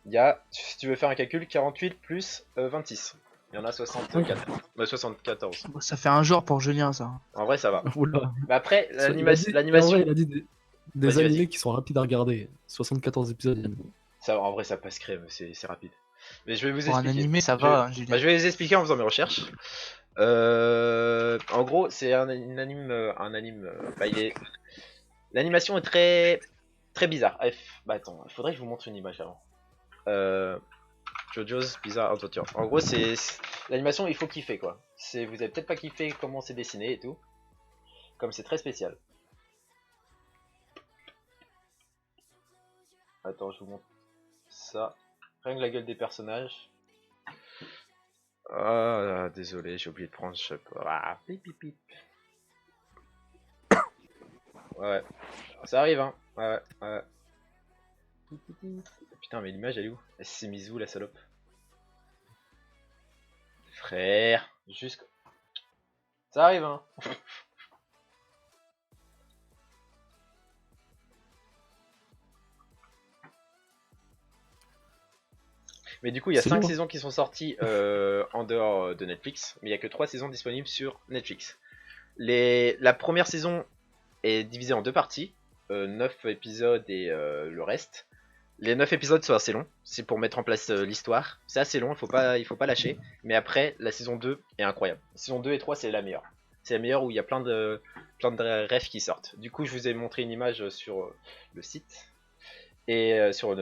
Il y a, si tu veux faire un calcul, 48 plus 26. Il y en a 64. 74. Bon, ça fait un jour pour Julien, ça. En vrai, ça va. Oula. Mais après, En vrai, l'animation. il a dit des Vas-y, animés vas-y. qui sont rapides à regarder. 74 épisodes, Yann. Ça, en vrai, ça passe crème, c'est rapide. Mais je vais vous Pour un expliquer. animé, ça Je- va, hein, Julien. Bah, je vais vous expliquer en faisant mes recherches. En gros, c'est un anime. Bah, l'animation est très bizarre. Bah attends, il faudrait que je vous montre une image avant. JoJo's Bizarre Adventure. En gros, l'animation, il faut kiffer quoi. Vous avez peut-être pas kiffé comment c'est dessiné et tout. Comme c'est très spécial. Attends, je vous montre ça. Rien que la gueule des personnages. Ah, désolé, j'ai oublié de prendre. Ah, pip pip pip. Ouais, ça arrive, hein. Ouais. Putain, mais l'image elle est où? Elle s'est mise où la salope? Frère, juste. Ça arrive, hein. Mais du coup, il y a C'est 5 lourd. saisons qui sont sorties en dehors de Netflix, mais il y a que 3 saisons disponibles sur Netflix. La première saison est divisée en 2 parties, 9 épisodes et le reste. Les 9 épisodes sont assez longs, c'est pour mettre en place l'histoire. C'est assez long, il faut pas lâcher. Mais après, la saison 2 est incroyable. La saison 2 et 3, c'est la meilleure. C'est la meilleure où il y a plein de refs qui sortent. Du coup, je vous ai montré une image sur le site et sur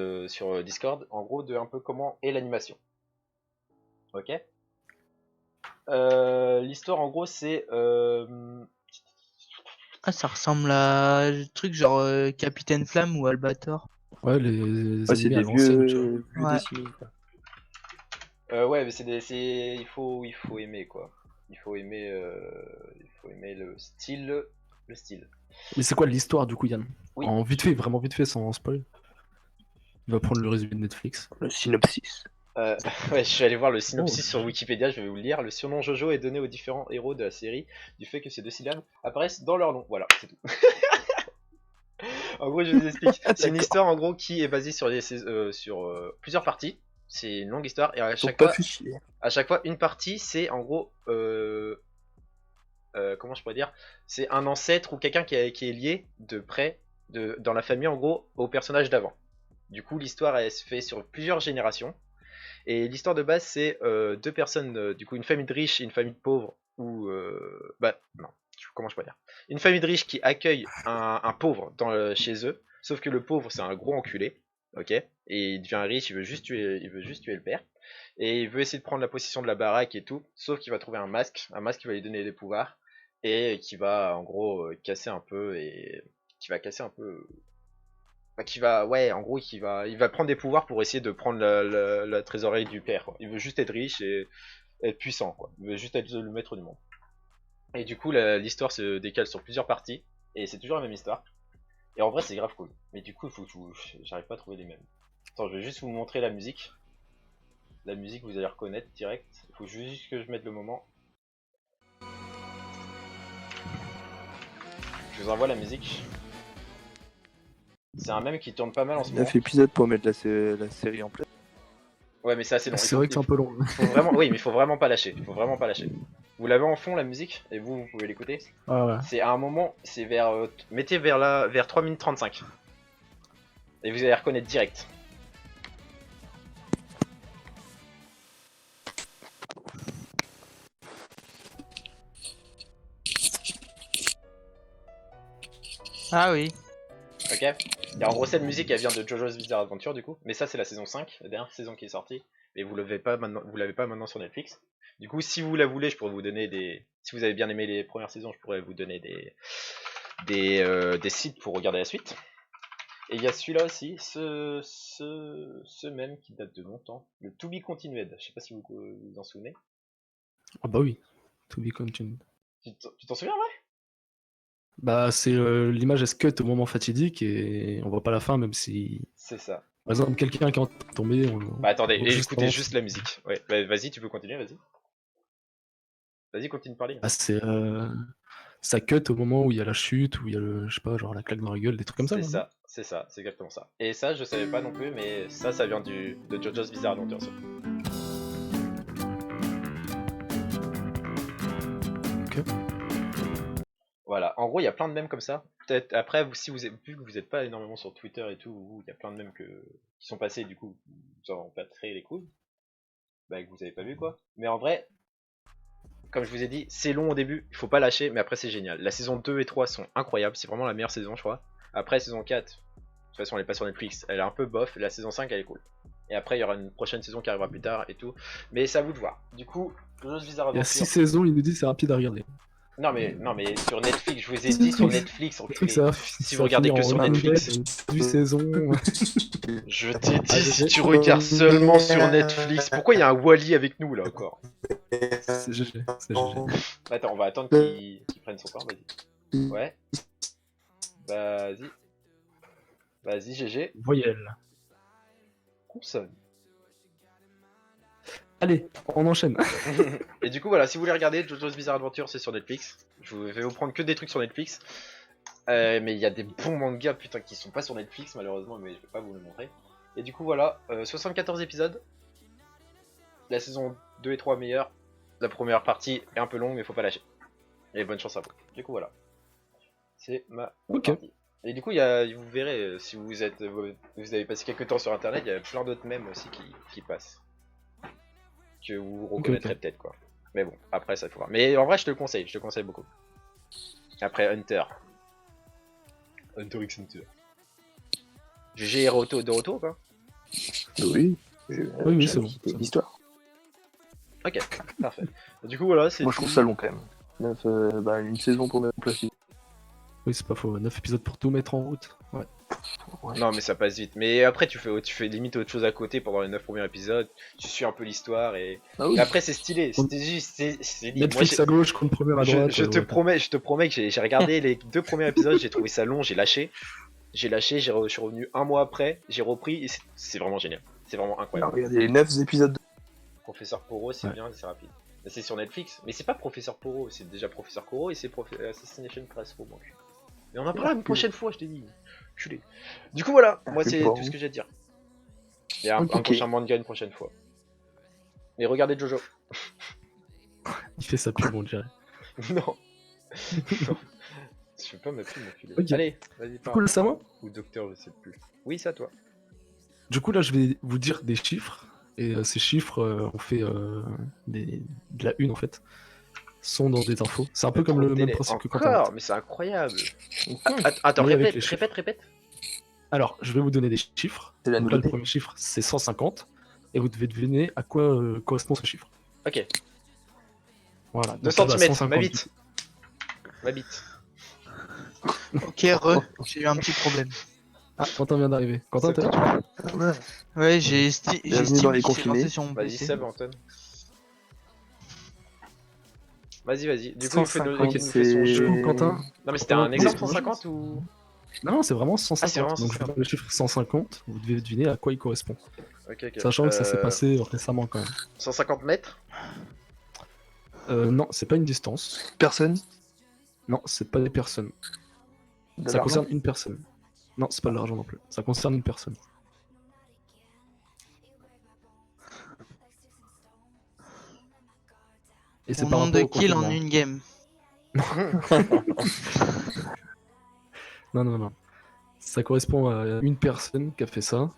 Discord, en gros, de un peu comment est l'animation. Ok. L'histoire, en gros, c'est... Ah, ça ressemble à un truc genre Capitaine Flamme ou Albator. Ouais, les Ouais, c'est animés à des l'ancienne, tu vois. vieux Ouais. dessinés, quoi. ouais, mais il faut aimer quoi. Il faut aimer le style. Mais c'est quoi l'histoire du coup, Yann? Oui. En vite fait, vraiment vite fait, sans spoil. Il va prendre le résumé de Netflix. Le synopsis. Ouais, je suis allé voir le synopsis sur Wikipédia, je vais vous le lire. Le surnom Jojo est donné aux différents héros de la série du fait que ces 2 syllabes apparaissent dans leur nom. Voilà, c'est tout. En gros, je vous explique. C'est une histoire en gros qui est basée sur, plusieurs parties. C'est une longue histoire et Donc pas fait chier. à chaque fois une partie, c'est en gros comment je pourrais dire, c'est un ancêtre ou quelqu'un qui est lié de près dans la famille en gros au personnage d'avant. Du coup, l'histoire elle se fait sur plusieurs générations. Et l'histoire de base, c'est 2 personnes, du coup, une famille de riches et une famille de pauvres, ou bah non, comment je peux dire, une famille de riches qui accueille un pauvre chez eux, sauf que le pauvre c'est un gros enculé, ok, et il devient riche, il veut juste tuer le père, et il veut essayer de prendre la possession de la baraque et tout, sauf qu'il va trouver un masque qui va lui donner des pouvoirs et qui va en gros casser un peu et qui va casser un peu. Bah, ouais, en gros, il va prendre des pouvoirs pour essayer de prendre la trésorerie du père, quoi. Il veut juste être riche et être puissant, quoi. Il veut juste être le maître du monde. Et du coup, l'histoire se décale sur plusieurs parties, et c'est toujours la même histoire. Et en vrai, c'est grave cool. Mais du coup, j'arrive pas à trouver les mêmes. Attends, je vais juste vous montrer la musique. La musique, vous allez reconnaître direct. Il faut juste que je mette le moment. Je vous envoie la musique. C'est un mème qui tourne pas mal en ce moment. 9 épisodes pour mettre la série en place. Ouais, mais c'est assez long. C'est vrai que c'est un peu long. Faut vraiment, oui, mais il faut vraiment pas lâcher. Il faut vraiment pas lâcher. Vous l'avez en fond la musique et vous pouvez l'écouter. Ah ouais. C'est à un moment, c'est vers mettez vers 3 minutes 35. Et vous allez reconnaître direct. Ah oui. Ok. Et en gros, cette musique elle vient de JoJo's Bizarre Adventure du coup, mais ça c'est la saison 5, la dernière saison qui est sortie, et vous l'avez pas maintenant sur Netflix. Du coup, si vous la voulez, je pourrais vous donner si vous avez bien aimé les premières saisons, je pourrais vous donner des sites pour regarder la suite. Et il y a celui-là aussi, ce même qui date de longtemps, le To Be Continued, je sais pas si vous vous en souvenez. Ah bah oui, to be continued. Tu t'en souviens, ouais? Bah c'est l'image est cut au moment fatidique et on voit pas la fin même si C'est ça. par exemple quelqu'un qui est en train de tomber. Bah attendez, on voit juste écoutez avant. juste la musique. Ouais, bah, vas-y, tu peux continuer, vas-y. Vas-y, continue de parler. Ah, c'est ça cut au moment où il y a la chute, où il y a je sais pas, genre la claque dans la gueule, des trucs comme ça. C'est non ça, c'est ça, c'est exactement ça. Et ça, je savais pas non plus, mais ça vient de JoJo's Bizarre Adventure. Ça. Ok. Voilà, en gros, il y a plein de mèmes comme ça. Peut-être après, si vous vu que vous n'êtes pas énormément sur Twitter et tout, il y a plein de mèmes qui sont passés, du coup, vous n'avez pas très les couilles. Bah, que vous avez pas vu quoi. Mais en vrai, comme je vous ai dit, c'est long au début, il faut pas lâcher, mais après c'est génial. La saison 2 et 3 sont incroyables, c'est vraiment la meilleure saison, je crois. Après, saison 4, de toute façon, elle est pas sur Netflix, elle est un peu bof. La saison 5, elle est cool. Et après, il y aura une prochaine saison qui arrivera plus tard et tout. Mais c'est à vous de voir. Du coup, JoJo's Bizarre Il y a Adventure. 6 saisons, il nous dit c'est rapide à regarder. Non mais sur Netflix, je vous ai dit sur Netflix, Le enculé. truc, ça va Si vous regardez que sur Netflix. 8 saisons. Je t'ai dit, Ah, si je tu sais. regardes seulement sur Netflix. Pourquoi il y a un Wally avec nous là encore? C'est GG, c'est GG. Attends, on va attendre qu'il prenne son temps, vas-y. Ouais. Vas-y. Vas-y, GG. Voyelle. Consonne. Allez, on enchaîne. Et du coup, voilà, si vous voulez regarder JoJo's Bizarre Adventure, c'est sur Netflix. Je vais vous prendre que des trucs sur Netflix. Mais il y a des bons mangas, putain, qui sont pas sur Netflix, malheureusement, mais je vais pas vous le montrer. Et du coup, voilà, 74 épisodes. La saison 2 et 3 meilleure. La première partie est un peu longue, mais faut pas lâcher. Et bonne chance à vous. Du coup, voilà. C'est ma partie. Et du coup, vous verrez, si vous avez passé quelques temps sur internet, il y a plein d'autres mèmes aussi qui passent. Que vous reconnaîtrez peut-être quoi. Mais bon, après ça il faut voir. Mais en vrai je te le conseille beaucoup. Après Hunter x Hunter. GG est de retour quoi. Oui. Oui, c'est bon. C'est l'histoire. Ok, parfait. Du coup voilà, c'est Moi je trouve ça long quand même. Une saison pour mettre en place. Oui, c'est pas faux. 9 épisodes pour tout mettre en route. Ouais. Ouais. Non mais ça passe vite. Mais après tu fais limite autre chose à côté pendant les 9 premiers épisodes. Tu suis un peu l'histoire et... Ah oui. Et après c'est stylé. C'est libre. Netflix à gauche, compte premier à droite. Je te promets que j'ai regardé les 2 premiers épisodes, j'ai trouvé ça long, j'ai lâché. Je suis revenu un mois après, j'ai repris et c'est vraiment génial. C'est vraiment Alors, incroyable. regardez les 9 épisodes. Professeur Poro, c'est Ouais. bien, c'est rapide. Mais c'est sur Netflix. Mais c'est pas Professeur Poro, c'est déjà Professeur Poro et c'est Assassination Classroom. Donc. Mais on en parlera une prochaine fois, je t'ai dit. Culé. Du coup, voilà, moi c'est c'est bon. tout ce que j'ai à dire. Et un Ok. prochain manga une prochaine fois. Et regardez Jojo. Il fait sa pub, on dirait. Non. Non. Je fais pas ma pub, mon filet. Ok. Allez, vas-y, Du parle. coup, là, c'est à moi. Ou docteur, je sais plus. Oui, c'est à toi. Du coup, là, je vais vous dire des chiffres. Et ces chiffres, on fait de la une, en fait. Sont dans des infos. C'est un peu comme Trop le de même délai. principe que Encore, Quentin. mais c'est incroyable. Attends, Mais avec répète, les chiffres. répète. Alors, je vais vous donner des chiffres. C'est la Donc là, le nouveauté. premier chiffre, c'est 150. Et vous devez deviner à quoi correspond ce chiffre. Ok. Voilà. 2 Donc là, bah, cm, 150. ma bite. Ma bite. Ok, j'ai eu un petit problème. Ah, Quentin vient d'arriver. Quentin, C'est t'es là Ah, ouais. Ouais, j'ai Bienvenue Steam dans les qui s'est confinés. lancé sur mon Vas-y, PC. Seb, Anton. Vas-y. Du coup, il fait 150, nous fait son c'est- jeu. Du coup, Quentin. Non, mais c'était Quentin, un exemple oui. 150 ou. Non, c'est vraiment Ah, c'est 150. vraiment Donc je vous donne le chiffre 150. Vous devez deviner à quoi il correspond. Ok. Sachant que ça s'est passé récemment quand même. 150 mètres. Non, c'est pas une distance. Personne. Non, c'est pas des personnes. De Ça l'argent. concerne une personne. Non, c'est pas de l'argent non plus. Ça concerne une personne. Et c'est Pour par nombre de rapport au kills en confinement. une game. Non. Ça correspond à une personne qui a fait ça.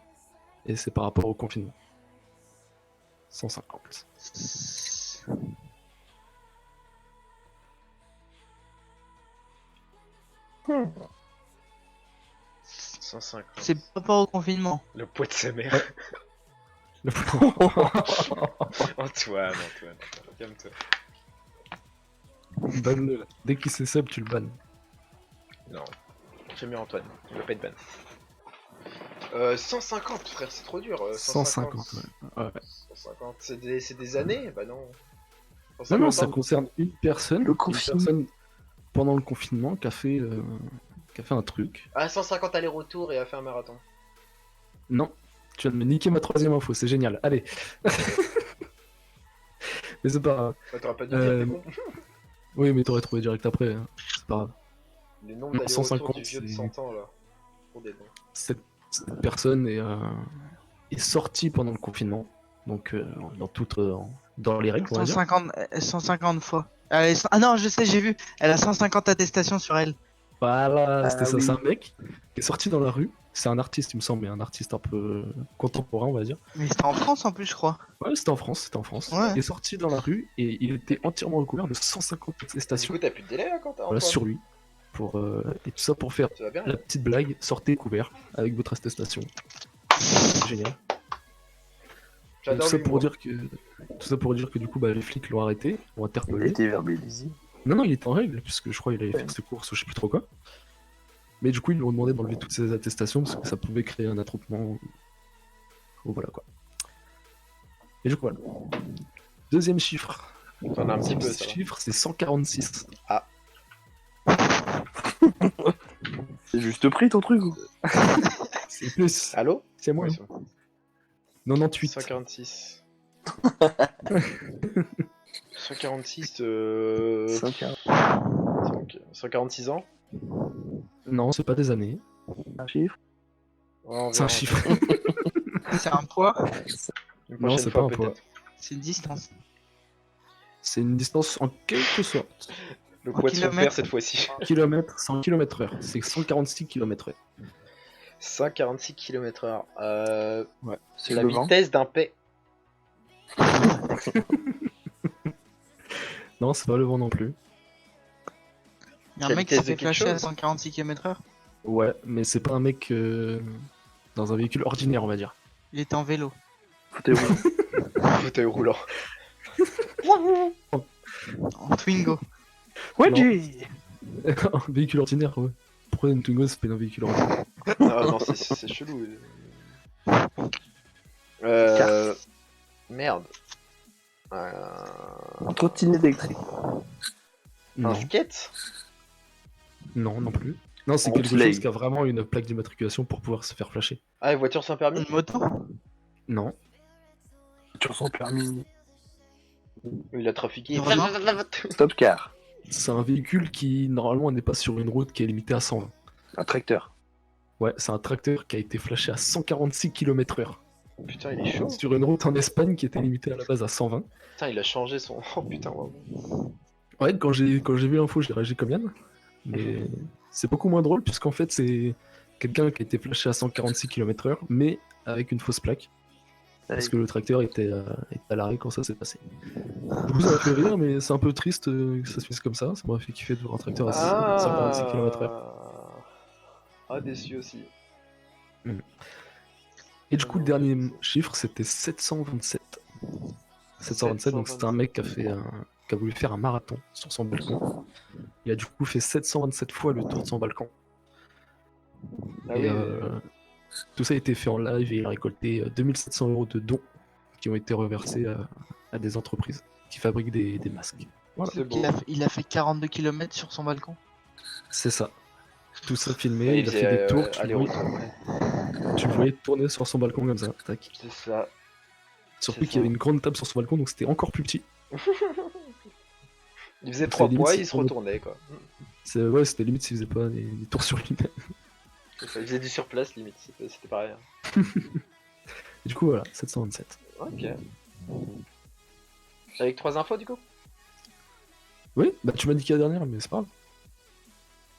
Et c'est par rapport au confinement. 150. 150. C'est pas rapport au confinement. Le poids de sa mère. Le- Antoine, calme-toi. Banne-le, là. Dès qu'il s'est sub, tu le bannes. Non. J'aime bien Antoine. Il va pas être ban. 150, frère, c'est trop dur. 150, ouais. 150, c'est des années. Bah non. Non, 150 non, ça ans. concerne une personne. Le Une confinement. personne pendant le confinement qui a fait un truc. Ah, 150 aller-retour et a fait un marathon. Non, tu viens de me niquer ma troisième info, c'est génial. Allez. Mais c'est pas grave. Bah, t'auras pas dû dire, t'es con. Oui, mais t'aurais trouvé direct après. Hein. C'est pas grave. Le nombre Non, d'aller-retour 150, du vieux de c'est- 100 ans là. Pour des dons. Cette personne est sortie pendant le confinement. Donc, dans les règles, on va dire. 150 fois. Ah non, je sais, j'ai vu. Elle a 150 attestations sur elle. Voilà, Ah c'était ça. oui. C'est un mec qui est sorti dans la rue. C'est un artiste, il me semble, mais un artiste un peu contemporain, on va dire. Mais c'était en France en plus, je crois. Ouais, c'était en France. Ouais. Il est sorti dans la rue et il était entièrement recouvert de 150 Du attestations coup, t'as plus de délai là quand t'as voilà, Antoine. sur lui. Et tout ça pour faire Ça va bien la là. petite blague, sortez couvert avec votre attestation. Génial. Tout J'adore ça, l'humour. tout ça pour dire que du coup, bah, les flics l'ont arrêté, l'ont Il a interpellé. été verbalisé. Non, il était en règle, puisque je crois qu'il avait fait ses courses ou je sais plus trop quoi. Mais du coup, ils lui ont demandé d'enlever toutes ces attestations parce que ça pouvait créer un attroupement. Ou voilà quoi. Et du coup, voilà. Deuxième chiffre. T'en as un petit Deuxième peu, ça va. chiffre, c'est 146. C'est juste prix ton truc ou C'est plus. Allô. C'est moi. Ouais, hein. c'est bon. 98. 146. 146, 146 ans. Non, c'est pas des années. Un chiffre. Ouais, on C'est un verra. chiffre. C'est un poids. Une Non, prochaine c'est fois, pas un poids. peut-être. C'est une distance. C'est une distance en quelque sorte. Le En poids de son kilomètres. Ah, père cette fois-ci. Kilomètres, c'est en km/h. C'est 146 km/h. 146 km/h. C'est La le vent. vitesse d'un paix. Non, c'est pas le vent non plus. Il y a La un mec qui s'est vitesse de fait quelque flasher à chose. 146 km/h. Ouais, mais c'est pas un mec dans un véhicule ordinaire, on va dire. Il était en vélo. Fauteuil roulant. Fauteuil roulant. En Twingo. Wedgie. Un véhicule ordinaire, ouais. Pourquoi une Twingo, c'est pas un véhicule ordinaire? Ah non, c'est chelou. Merde. En trottinette électrique. Un Non, skate. non plus. Non, c'est En quelque play. chose qui a vraiment une plaque d'immatriculation pour pouvoir se faire flasher. Ah, voiture sans permis. Une moto. Non. Sur son permis. Il a trafiqué. Vraiment Stop car. C'est un véhicule qui, normalement, n'est pas sur une route qui est limitée à 120. Un tracteur. Ouais, c'est un tracteur qui a été flashé à 146 km/h. Putain, il est chaud. Sur une route en Espagne qui était limitée à la base à 120. Putain, il a changé son. Oh putain, waouh. Ouais, quand j'ai vu l'info, j'ai réagi comme Yann. Mais c'est beaucoup moins drôle, puisqu'en fait, c'est quelqu'un qui a été flashé à 146 km/h, mais avec une fausse plaque. Parce que le tracteur était à l'arrêt quand ça s'est passé. Du coup, ça m'a fait rire, mais c'est un peu triste que ça se fasse comme ça. Ça m'a fait kiffer de voir un tracteur à 146 km/h. Ah, déçu aussi. Et du coup, le dernier chiffre, c'était 727. 727, donc c'était un mec qui a voulu faire un marathon sur son balcon. Il a du coup fait 727 fois le tour de son balcon. Ah Et oui, tout ça a été fait en live et il a récolté 2700 € de dons qui ont été reversés à des entreprises qui fabriquent des masques. Voilà, c'est beau. Il a fait 42 km sur son balcon. c'est ça. Tout ça Ouais, filmé, il a fait des tours, aller-retour. tu le voyais tourner sur son balcon comme ça. Tac. C'est ça. Surtout C'est qu'il y avait ça. une grande table sur son balcon, donc c'était encore plus petit. Il faisait 3 limite, poids, c'est il se pour- retournait quoi. Ouais, c'était limite s'il faisait pas des tours sur lui-même. Il faisait du surplace limite, c'était pareil. Et du coup, voilà, 727. Ok. Avec 3 infos du coup. Oui, bah tu m'as dit qu'il y a la dernière, mais c'est pas grave.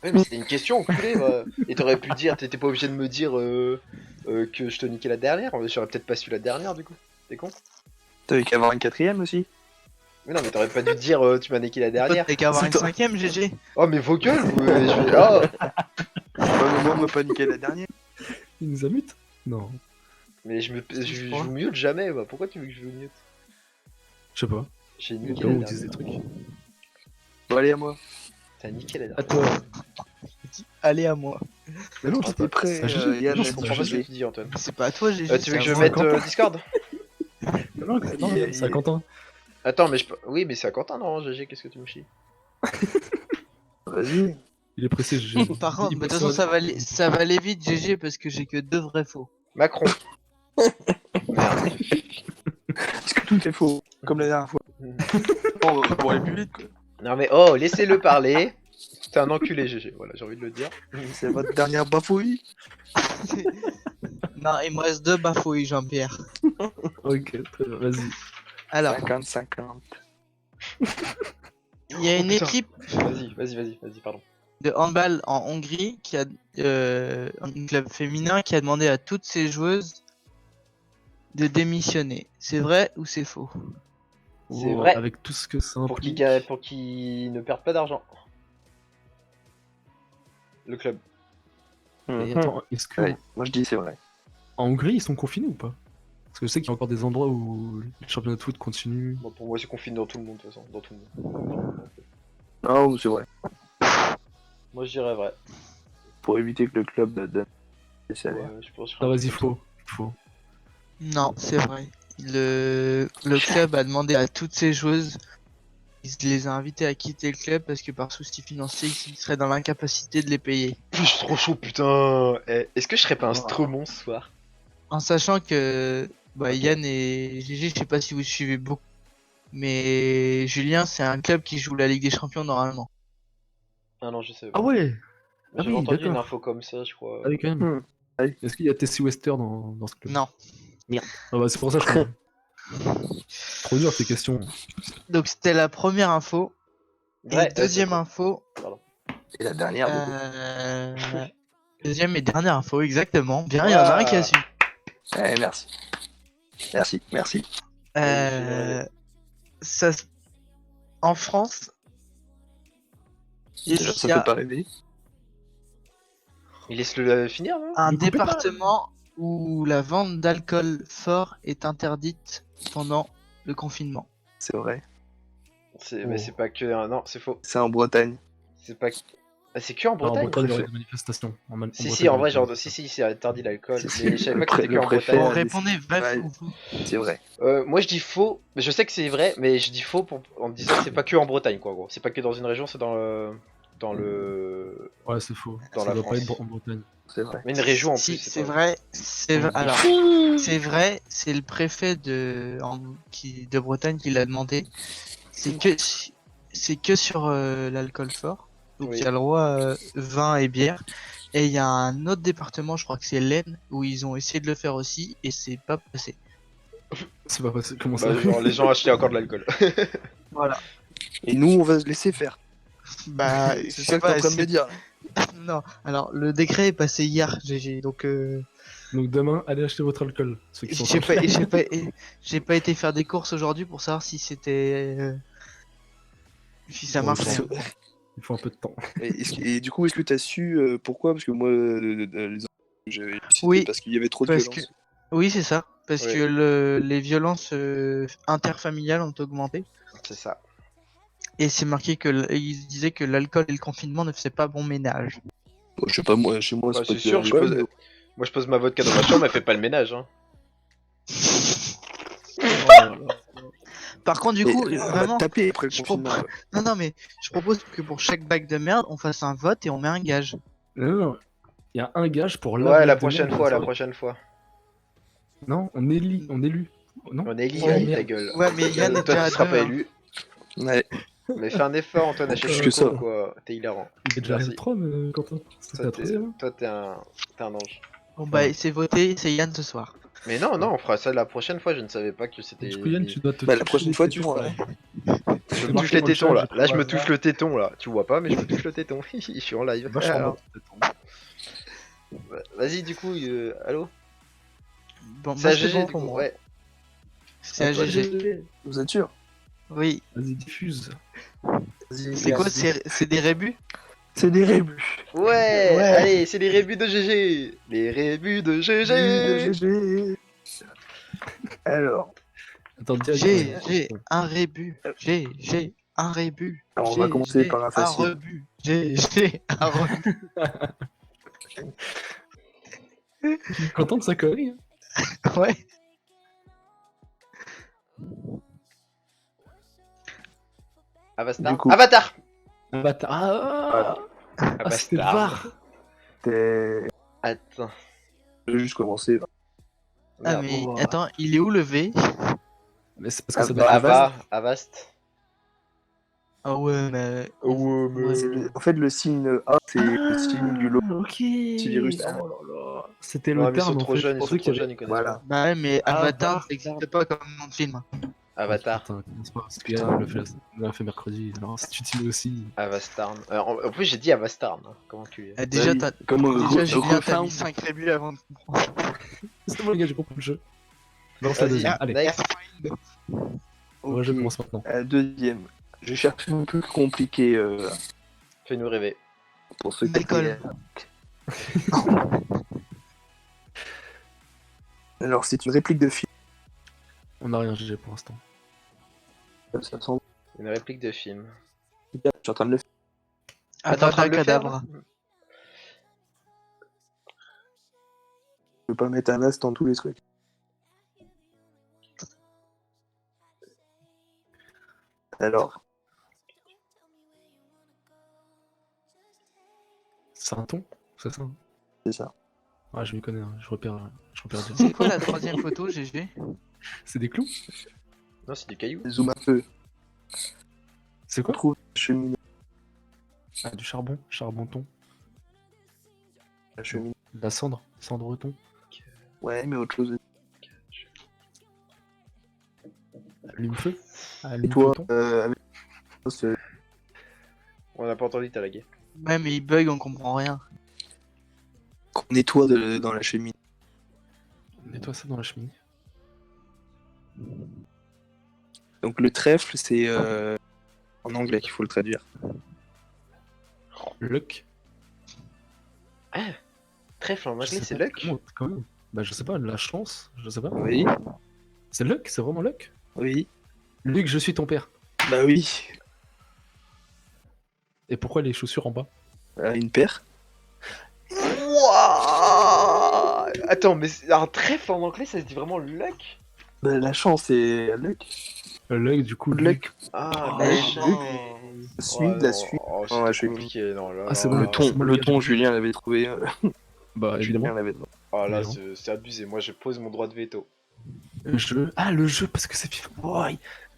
Ouais, mais c'était une question, enculé. Et t'aurais pu dire, t'étais pas obligé de me dire que je te niquais la dernière. J'aurais peut-être pas su la dernière du coup. T'es con? T'avais qu'à avoir une quatrième aussi. Mais non, mais t'aurais pas dû dire tu m'as niqué la dernière. T'as qu'à avoir C'est une toi. cinquième, GG. Oh, mais vos gueules, vous, je vais. Oh Ouais, mais moi, on m'a pas niqué la dernière. Il nous a mute? Non, Mais je vous mute jamais, bah. Pourquoi tu veux que je vous mute? je sais pas. J'ai niqué Là la où on disait dernière. des trucs. Bon, allez, à moi. T'as niqué la À dernière. toi. Allez à moi. Mais non, Ah, t'es prêt, c'est à GG. Yann, Non, Je c'est comprends à pas ce que GG. tu dis, Antoine. C'est pas à toi, GG. Tu veux que c'est je à mette moi. Discord? Non, c'est à Quentin. Attends, mais je peux. Oui, mais c'est à Quentin, non, GG, qu'est-ce que tu me chies? Vas-y. Il est pressé, GG. Par contre, Il de toute passe façon, ça va aller vite, GG, parce que j'ai que 2 vrais faux. Macron. Merde. Est-ce que tout est faux? Comme la dernière fois. On va aller plus vite, quoi. Non, mais oh, laissez-le parler. T'es un enculé, GG, voilà, j'ai envie de le dire. C'est votre dernière bafouille. Non, il me reste 2 bafouilles, Jean-Pierre. Ok, très bien, vas-y. Alors, 50-50. il y a Oh, une putain. équipe Vas-y, pardon. de handball en Hongrie qui a un club féminin qui a demandé à toutes ses joueuses de démissionner. C'est vrai ou c'est faux? C'est Oh, vrai. Avec tout ce que ça Pour implique. qu'ils ne perdent pas d'argent. Le club. Et attends, est-ce que Ouais, moi je dis c'est vrai. en Hongrie ils sont confinés ou pas? Parce que je sais qu'il y a encore des endroits où le championnat de foot continue. Bon, pour moi, c'est confiné dans tout le monde, de toute façon. Dans tout le monde. Non, c'est vrai. Moi, je dirais vrai. Pour éviter que le club donne des salaires. Ouais, je pense que je Ah, ferais un vas-y, truc comme faux. Non, c'est vrai. Le club a demandé à toutes ses joueuses, il les a invitées à quitter le club parce que par souci financier, ils seraient dans l'incapacité de les payer. ça. Je suis trop chaud, putain. Eh, est-ce que je serais pas un Stremon ce soir? En sachant que Yann et GG, je sais pas si vous suivez beaucoup, mais Julien, c'est un club qui joue la Ligue des Champions normalement. Ah non, je sais. Ah ouais. Mais ah j'avais oui, entendu une d'accord. info comme ça, je crois. Ah oui, quand même. Hmm. Est-ce qu'il y a Tessie Wester dans ce club? Non. Ah bah c'est pour ça que je comprends. Trop dur tes questions. Donc c'était la première info. Vrai, Et deuxième info, Et la dernière, du coup. deuxième et dernière info, exactement. Bien, il y en a un qui a su. Eh, merci. Merci. Ça, en France, Déjà, il ça y a fait pas rêver. Il laisse-le finir, non? un Ne coupez pas. département où la vente d'alcool fort est interdite pendant le confinement. C'est vrai. Mais c'est pas que. Non, c'est faux. C'est en Bretagne. C'est pas. Ah, c'est que en Ah, en Bretagne? Bretagne, il y aurait préfet. des manifestations. Si, en vrai, genre, si, c'est interdit l'alcool. Si, Mais je savais le pas que c'était que en préfet Bon, a Bretagne. répondez vrai Ouais. ou faux. C'est vrai. Moi, je dis faux. Mais je sais que c'est vrai, mais je dis faux en disant que c'est pas que en Bretagne, quoi, en gros. C'est pas que dans une région, c'est dans dans le. Ouais, c'est faux. Dans ça la doit pas France. être en Bretagne. C'est vrai. Mais une région en Si, plus. c'est pas- vrai, c'est vrai. Alors, c'est vrai, c'est le préfet de Bretagne qui l'a demandé. C'est que sur l'alcool fort. Donc Oui. il y a le droit vin et bière. Et il y a un autre département, je crois que c'est l'Aisne, où ils ont essayé de le faire aussi et c'est pas passé. C'est pas possible. Comment ça Bah, genre, les gens achetaient encore de l'alcool. Voilà. Et nous, on va se laisser faire. Bah, je C'est sais ça que t'es pas. en train de me dire. Non. Alors le décret est passé hier, GG. Donc Donc demain, allez acheter votre alcool. Ceux qui sont j'ai pas été faire des courses aujourd'hui pour savoir si c'était si ça Bon, marchait. ils Il faut un peu de temps. Et du coup, est-ce que t'as su pourquoi? Parce que moi, les j'avais cité Oui, parce qu'il y avait trop de parce violence. Oui, c'est ça. Parce Ouais. que les violences interfamiliales ont augmenté. C'est ça. Et c'est marqué il disait que l'alcool et le confinement ne faisaient pas bon ménage. Bon, je sais pas, moi, chez moi, Bah, c'est c'est pas sûr, de l'alcool, mais- moi je pose ma vodka dans ma chambre, elle fait pas le ménage. Hein. Par contre, du Et coup, on va vraiment, te taper après le je confinement. propose- non, mais je propose que pour chaque bac de merde, on fasse un vote et on met un gage. Non. Il y a un gage pour la Ouais, la blague de prochaine merde. fois, la prochaine fois. Non, on élit. Non On est Oh, lié, ta merde. gueule. Ouais, mais Yann est Toi, déjà tu à seras deux, pas hein. élu. Ouais. Mais fais un effort, Antoine, achète Plus le que ça. coco, quoi. T'es hilarant. Il est déjà Merci. arrivé 3, Quentin. C'était Toi, la troisième. Hein. toi, t'es un ange. Bon, bah, c'est voté, c'est Yann ce soir. Mais non, on fera ça la prochaine fois. Je ne savais pas que c'était. Du coup, Yann, tu dois te Bah, la toucher prochaine les fois, tu tétons, feras. là. Je C'est me marqué touche les dans le tétons chat, là. j'ai Là, je pris me au touche hasard. le téton là. Tu vois pas, mais je me touche le téton. Je suis en live. Vachement Alors. bien, Vas-y, du coup, allô. Bon, C'est bah, à c'est GG, bon du pour coup. moi. Ouais. C'est à GG. Vous êtes sûr? Oui. Vas-y, diffuse. C'est quoi? C'est des rébus? C'est des rébus. Ouais, Ouais. allez, c'est les rébus de GG. Les rébus de GG. GG. Alors, Attends, direct. J'ai un rébut. J'ai un rébut. alors, on va commencer par un Un facile. rebut. J'ai un rebut. Tu es content de sa connerie hein. Ouais. Avastar. Du coup. Avatar. Avatar. Ah, c'était le Avastar. VAR. T'es... Attends. Je vais juste commencer. Ah, Merde. mais bon, attends, il est où le V? Mais c'est parce que ça Ah, doit être Ava, Avast. Ah ouais, mais. Oh, mais- En fait, le signe A, c'est le signe du lot. Ok. Antivirus. Oh là là. C'était Non, le mais ils sont terme en trop fait. jeunes, Je ils sont pensais trop qu'il y avait- jeunes, ils connaissent Voilà. Bah ouais, mais Ah, Avatar, bah. ça n'existe pas comme nom de film. pas. Avatar. Putain, commence pas, parce que Yann l'a fait mercredi. Alors si tu t'y mets aussi. Avastarn. En plus, j'ai dit Avastarn. hein. Comment tu es Déjà, oui, t'as. comme Déjà, Julien, t'as Refound. mis 5 rébus avant de comprendre. C'est bon les gars, j'ai compris le jeu. Non, c'est la Vas-y, deuxième. Allez, next. ouais, je commence maintenant. Deuxième. Je cherche un peu plus compliqué Fais-nous rêver. pour ceux qui... Malcolm. Alors, c'est une réplique de film. On n'a rien jugé pour l'instant. Ça sent... Une réplique de film. Je suis en train de le faire. Ah, t'es en train de le faire, Abracadabra. là Je peux pas mettre un as dans tous les trucs. Alors, C'est un ton. C'est ça. c'est ça. Ouais, je m'y connais. Hein. Je repère bien. C'est quoi la troisième photo, GG? C'est des clous. Non, c'est du caillou. Zoom un peu. C'est On quoi? trouve la cheminée. Ah, du charbon. Charbonton. La cheminée. De la cendre. Cendreton. Ouais, mais autre chose. Allume-feu. Et Allume-feu. toi, avec... On n'a pas entendu, t'as lagué. Ouais, mais il bug, on comprend rien. qu'on nettoie dans la cheminée. Nettoie ça dans la cheminée. Donc le trèfle, c'est en anglais qu'il faut le traduire. Luck. Trèfle en Je anglais, sais c'est pas luck. comment. Bah, je sais pas, la chance. Je sais pas. Oui, C'est luck, c'est vraiment luck. oui. Luc, je suis ton père. Bah oui. Et pourquoi les chaussures en bas? Une paire. Wouah Attends, mais un trèfle en anglais, ça se dit vraiment luck? Bah, la chance, c'est Luc. Luck, du coup, Luck. Ah, Ouais, la chance. Suite, la suite. Oh, Oh, c'était je suis- compliqué, non, là. Ah, c'est là, bon, là. Le ton, c'est moi le le gars. ton, Julien l'avait trouvé. Bah, évidemment. Julien l'avait. Ah, là, Évidemment. c'est abusé. Moi, je pose mon droit de veto. Le jeu. Ah, le jeu, parce que c'est FIFA. Oh,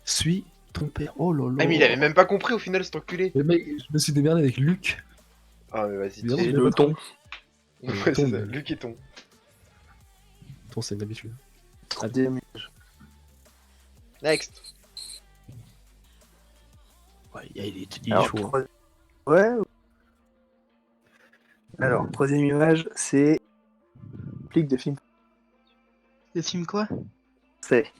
suis ton père. Oh là là. Ah, mais il avait même pas compris au final, cet enculé. Mais mec, je me suis démerdé avec Luc. Ah, mais vas-y, Évidemment, Et je l'ai le pas ton. trouvé. Ouais, Le c'est ton, ça, mais- Luc et ton. Ton, c'est une habitude. Troisième. Next. Ouais, il est Alors, chaud. troi- Ouais. Alors, troisième image, c'est réplique de film Le film quoi? français.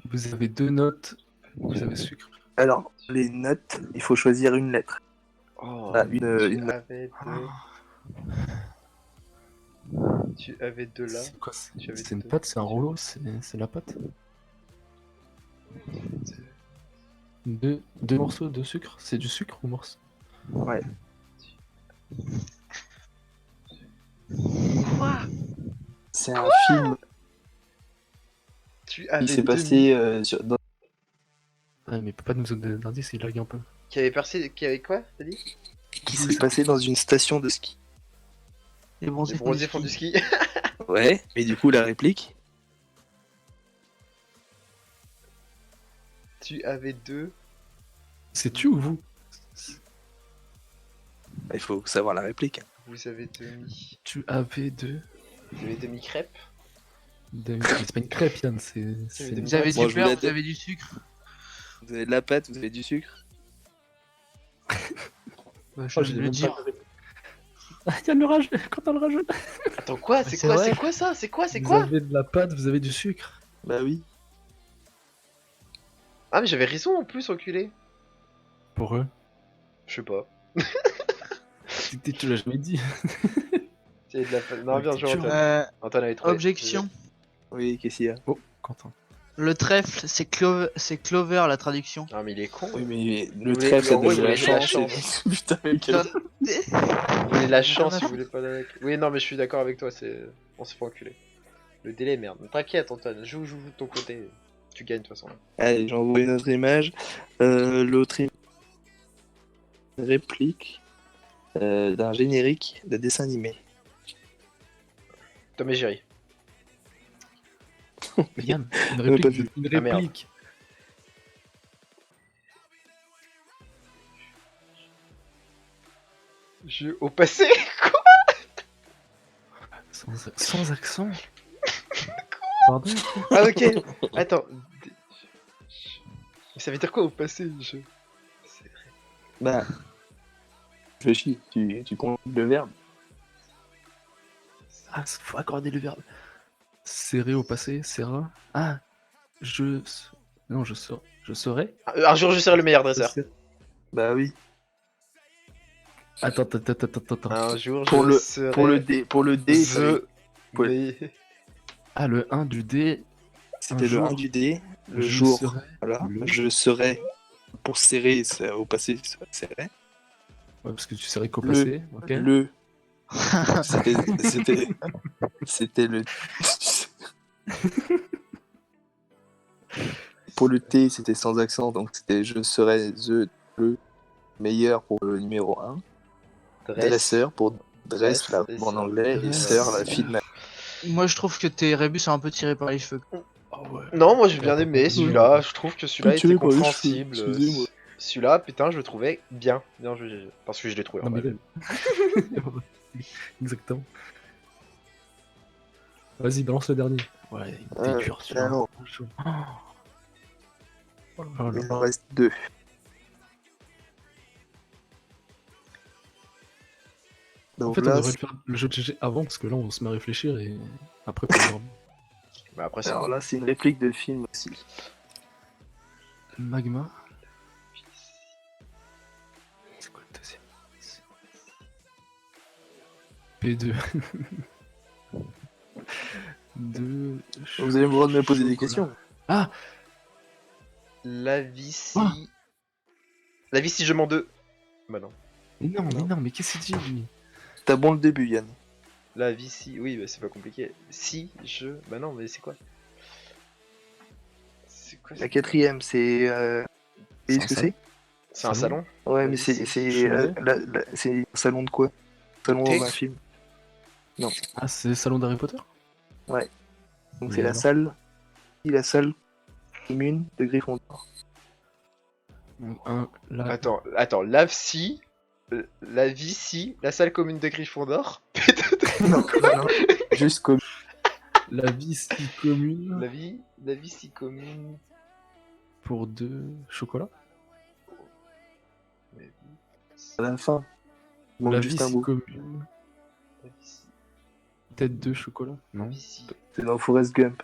Vous avez 2 notes. Vous avez sucre. Alors, les notes, il faut choisir une lettre. Oh, Ah, tu une note. avais deux. Tu avais deux là. C'est quoi Tu avais c'est une deux. pâte, c'est un rouleau, c'est la pâte. Deux morceaux de sucre. C'est du sucre ou morceau? Ouais. Quoi? C'est un film Tu avais qui s'est deux passé dans... Ouais, mais il peut pas nous donner d'indice, il lag un peu. Qui avait percé. Qui avait quoi, t'as dit? qui s'est passé dans une station de ski. Les Les bronzés font bronzés du font du ski. ski. Ouais. Mais du coup, la réplique, Tu avais deux. C'est tu ou vous? il faut savoir la réplique. Vous avez demi. Tu avais deux. Vous avez demi crêpe. Mais c'est pas une crêpe, Yann, c'est des- Vous avez Moi, du je beurre, voulais vous dire- avez du sucre. Vous avez de la pâte, vous avez du sucre. Bah, Oh, je j'ai vais le même dire. pas de réponse. Ah, Yann le rage, quand on le rage. Attends, quoi? Mais C'est c'est quoi? vrai. C'est quoi ça? C'est quoi? C'est Vous quoi? avez de la pâte, vous avez du sucre. Bah oui. Ah, mais j'avais raison en plus, enculé. Pour eux. Je sais pas. Tu l'as jamais dit. C'est de la. Non, bien joué, Culture. Antoine. Antoine avait trouvé. Objection. Oui, qu'est-ce qu'il y a? Oh, Quentin. Le trèfle, c'est Clover la traduction. Ah, mais il est con. Oui, mais le voulez- trèfle, ça en gros, donne il de la voulait la chance. Putain, mais quel- J'en- Vous voulez la chance, Rien à si vous voulez pas avec. Oui, non, mais je suis d'accord avec toi, c'est. On s'est pas enculé. Le délai, merde. T'inquiète, Antoine, joue de ton côté. Tu gagnes de toute façon. Allez, j'envoie une autre image. L'autre réplique d'un générique de dessin animé. Tom et Jerry. Yann, une pas réplique. vu. Une Ah, merde. réplique. Jeu au passé. Sans accent. Pardon. Ah, ok. Attends. Ça veut dire quoi au passé, jeu? C'est vrai. Bah, réfléchis, tu comptes le verbe. Ah, faut accorder le verbe. Serrer au passé, serra. Ah, je. Non, je serai. Un jour, je serai le meilleur dresseur. Bah oui. Attends. Un jour, Pour je le- serai Pour le D, il fallait- the Ouais. mais- Ah, le 1 du dé. c'était un le jour, 1 du D. Le je jour, serai voilà. le- Je serai. Pour serrer, ça, au passé, ça serrait. Ouais, parce que tu serais qu'au Le- passé. Ok. Le. C'était le. Pour le T, c'était sans accent, donc c'était je serai le meilleur pour le numéro 1. Dresseur pour dress, la Dress, en anglais, et dress. sœur, la fille de ma. Moi, je trouve que tes rébus sont un peu tirés par les cheveux. Oh, ouais. Non, moi j'ai bien aimé celui-là. Je trouve que celui-là Tout était tiré par les cheveux, compréhensible. excusez-moi. Celui-là, putain, je le trouvais bien. Bien joué, GG. Parce que je l'ai trouvé. Non, en mais vrai. Exactement. Vas-y, balance le dernier. Ouais, il était dur celui-là. alors. Chaud. Oh là là. Il en reste 2. En Donc fait, on là, devrait le faire le jeu de GG avant, parce que là, on se met à réfléchir et après, pour dormir. Bah après, c'est alors là, c'est une réplique de film aussi. Magma. C'est quoi le deuxième? P2. 2. Vous avez le droit de me poser des questions. Ah, la vie si. Ah. La vie si je m'en deux. Bah non. mais non, mais qu'est-ce qu'il dit lui? T'as bon le début, Yann. La vie si. Oui, bah c'est pas compliqué. Si je. Bah non, mais c'est quoi? C'est La quatrième, c'est. Vous voyez ce que c'est? C'est un salon. Ouais, mais Vas-y, c'est cheminée. c'est un salon de quoi? Un salon Thé. dans un film. Ah, c'est le salon d'Harry Potter? Donc Oui, c'est alors la salle commune de Gryffondor. Donc, un, là, Attends, la vie, si, la salle commune de Gryffondor. Non, non, juste comme. la vie si commune La vie si commune. pour 2 chocolats. La vie, À la fin. Il manque La juste vie un si bout. commune, la vie si. peut-être 2 chocolats. La Non. vie si. C'est dans Forrest Gump.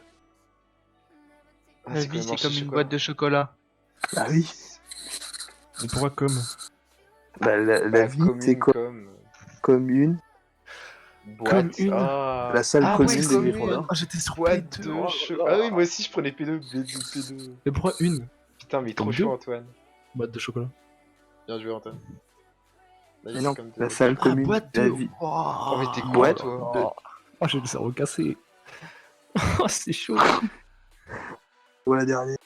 Ah, La quand vie, il c'est mange comme ses une chocolats. boîte de chocolat. Ah oui. Mais pourquoi comme? Bah, la Bah, vie, commune c'est comme. comme une. Boîte. Comme une. Ah. La salle Ah, commune ouais, de commune. Gryffondor. Ah, j'étais sur Boîte P2. de Oh chocolat. là Ah là. oui, moi aussi je prenais P2. P2. Mais pourquoi une Putain, mais trop Comme chaud, deux. Antoine. boîte de chocolat? Bien joué, Antoine. La vie, Mais c'est non, comme la deux. salle Ah, commune. boîte La de. vie. Oh, mais t'es con, Boîte toi. de. Oh, j'ai le cerveau cassé. Oh, c'est chaud. Pour la dernière.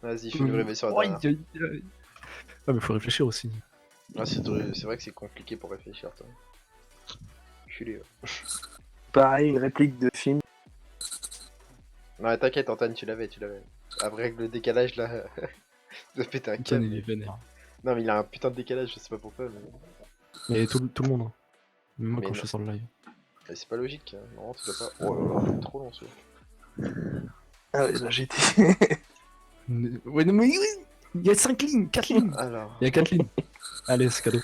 Vas-y, fais une réveil sur la Aïe, dernière. aïe, aïe. Ah, mais faut réfléchir aussi. Ah, c'est vrai que c'est compliqué pour réfléchir, toi. Culé. Ouais. Pareil, une réplique de film. Non, mais t'inquiète, Antoine, tu l'avais. Après, avec le décalage là, de péter un Antoine, câble. il est vénère. Non, mais il a un putain de décalage, je sais pas pourquoi. Mais tout le monde. Hein. Même moi Mais quand non. je suis sur le live. Mais c'est pas logique. Hein. Non, tu dois pas. Oh là là, c'est trop long celui-là. Ah ouais, là j'étais. Ouais, non, mais oui, il y a 5 lignes, 4 lignes. Alors. Il y a 4 lignes. Allez, c'est cadeau.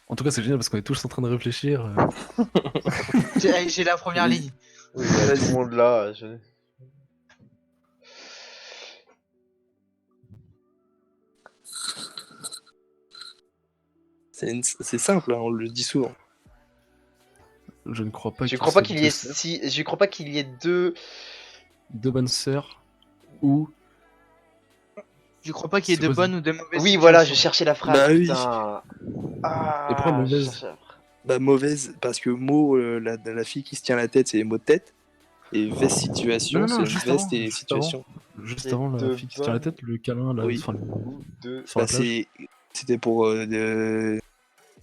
En tout cas, c'est génial parce qu'on est tous en train de réfléchir. J'ai la première Oui. ligne. Oui, il y a tout le monde là. C'est simple, hein, on le dit souvent. Je ne crois pas Je qu'il crois pas soit qu'il y deux ait sœurs, je crois pas qu'il y ait deux. deux bonnes sœurs ou Je crois pas qu'il y ait de Supposé. bonnes ou de mauvaises Oui, voilà, je situations. cherchais la phrase. Bah oui. Putain. Ah, Et pourquoi je mauvaise? cherchais la phrase. Bah mauvaise, parce que mot, la fille qui se tient la tête, c'est les mots de tête. Et veste situation, Non, c'est une juste veste avant, et juste situation. Juste Et avant la de fille qui se tient la bonnes tête, le câlin là, Oui. enfin, Ou deux. sur la Bah, plage. c'était pour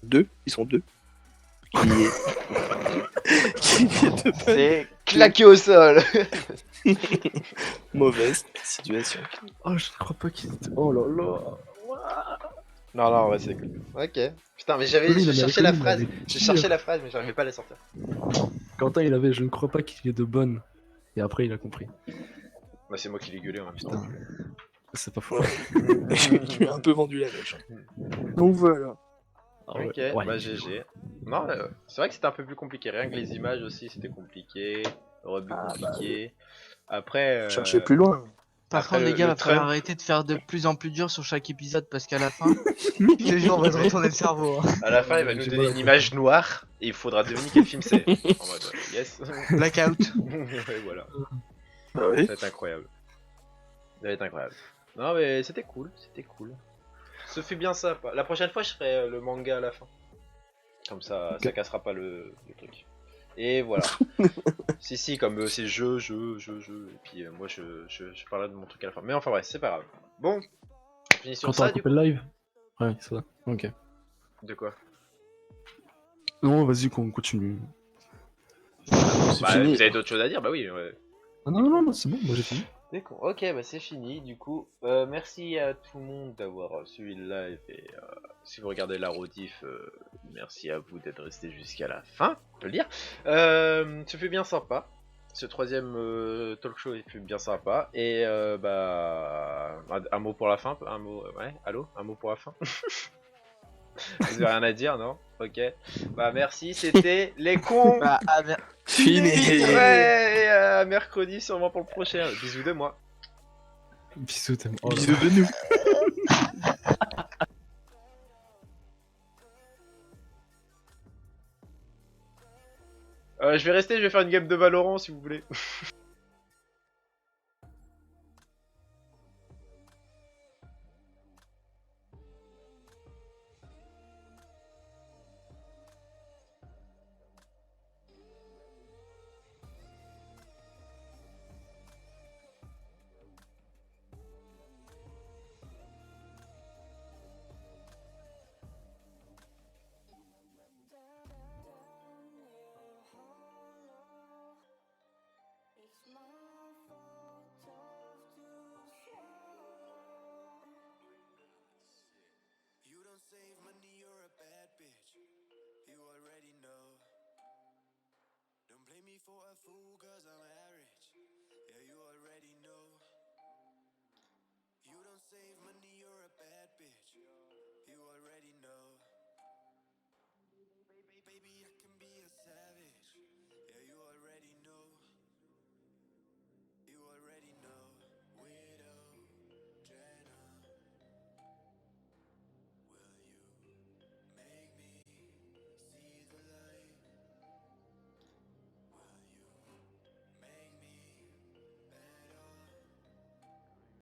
deux, ils sont deux. Qui est, qui est de bonne, C'est claqué au sol. mauvaise situation. Oh, je ne crois pas qu'il était. Oh là là. Non, ouais, c'est cool. Ok. Putain, mais Colline, je mais cherchais la Colline, phrase. elle est Je pire. cherchais la phrase, mais j'arrivais pas à la sortir. Quentin, il avait je ne crois pas qu'il y ait de bonnes. Et après, il a compris. Bah, c'est moi qui l'ai gueulé en même temps. Putain. C'est pas fou. Ouais. Tu m'as un peu vendu la mèche. Donc voilà. Ah ouais. Ok, Ouais. bah GG. Non, c'est vrai que c'était un peu plus compliqué. Rien que les images aussi, c'était compliqué. Le rebut compliqué. Après. Cherchez plus loin. Par Après, contre, les le gars, va falloir Trump. arrêter de faire de plus en plus dur sur chaque épisode parce qu'à la fin, les gens vont se retourner le cerveau. Hein. À la fin, il va nous J'ai donner pas une la image noire et il faudra deviner quel film c'est. En mode, yes. Blackout. Ouais, voilà. Ah oui. Ça va être incroyable. Ça va être incroyable. Non, mais c'était cool, c'était cool. Ce fut bien ça. La prochaine fois, je ferai le manga à la fin. Comme ça, ça cassera pas le truc. Et voilà. si, comme c'est jeu. Et puis moi, je parlerai de mon truc à la fin. Mais enfin, bref, c'est pas grave. Bon, on finit sur Quand on a ça, du coupé coup. le live? Ouais, c'est ça. Ok. De quoi? Non, vas-y, qu'on continue. C'est Bah, fini. vous avez d'autres choses à dire? Bah oui, ouais. Ah non, c'est bon, moi j'ai fini. D'accord, ok, bah c'est fini du coup. Merci à tout le monde d'avoir suivi le live et si vous regardez la rediff, merci à vous d'être resté jusqu'à la fin, on peut le dire. Ce fut bien sympa. Ce troisième talk show fut bien sympa. Et bah un mot pour la fin, un mot, ouais, allô, un mot pour la fin. Vous avez rien à dire, non? Ok. Bah merci, c'était les cons. Bah, Fini. Ouais, et à mercredi sûrement pour le prochain. Bisous de moi. Bisous, t'aimes. Oh là Bisous là. de nous. Je vais rester, je vais faire une game de Valorant si vous voulez. save money, you're a bad bitch. You already know. Don't blame me for a fool, cause I'm average. Yeah, you already know. You don't save money, you're a bad bitch. You already know.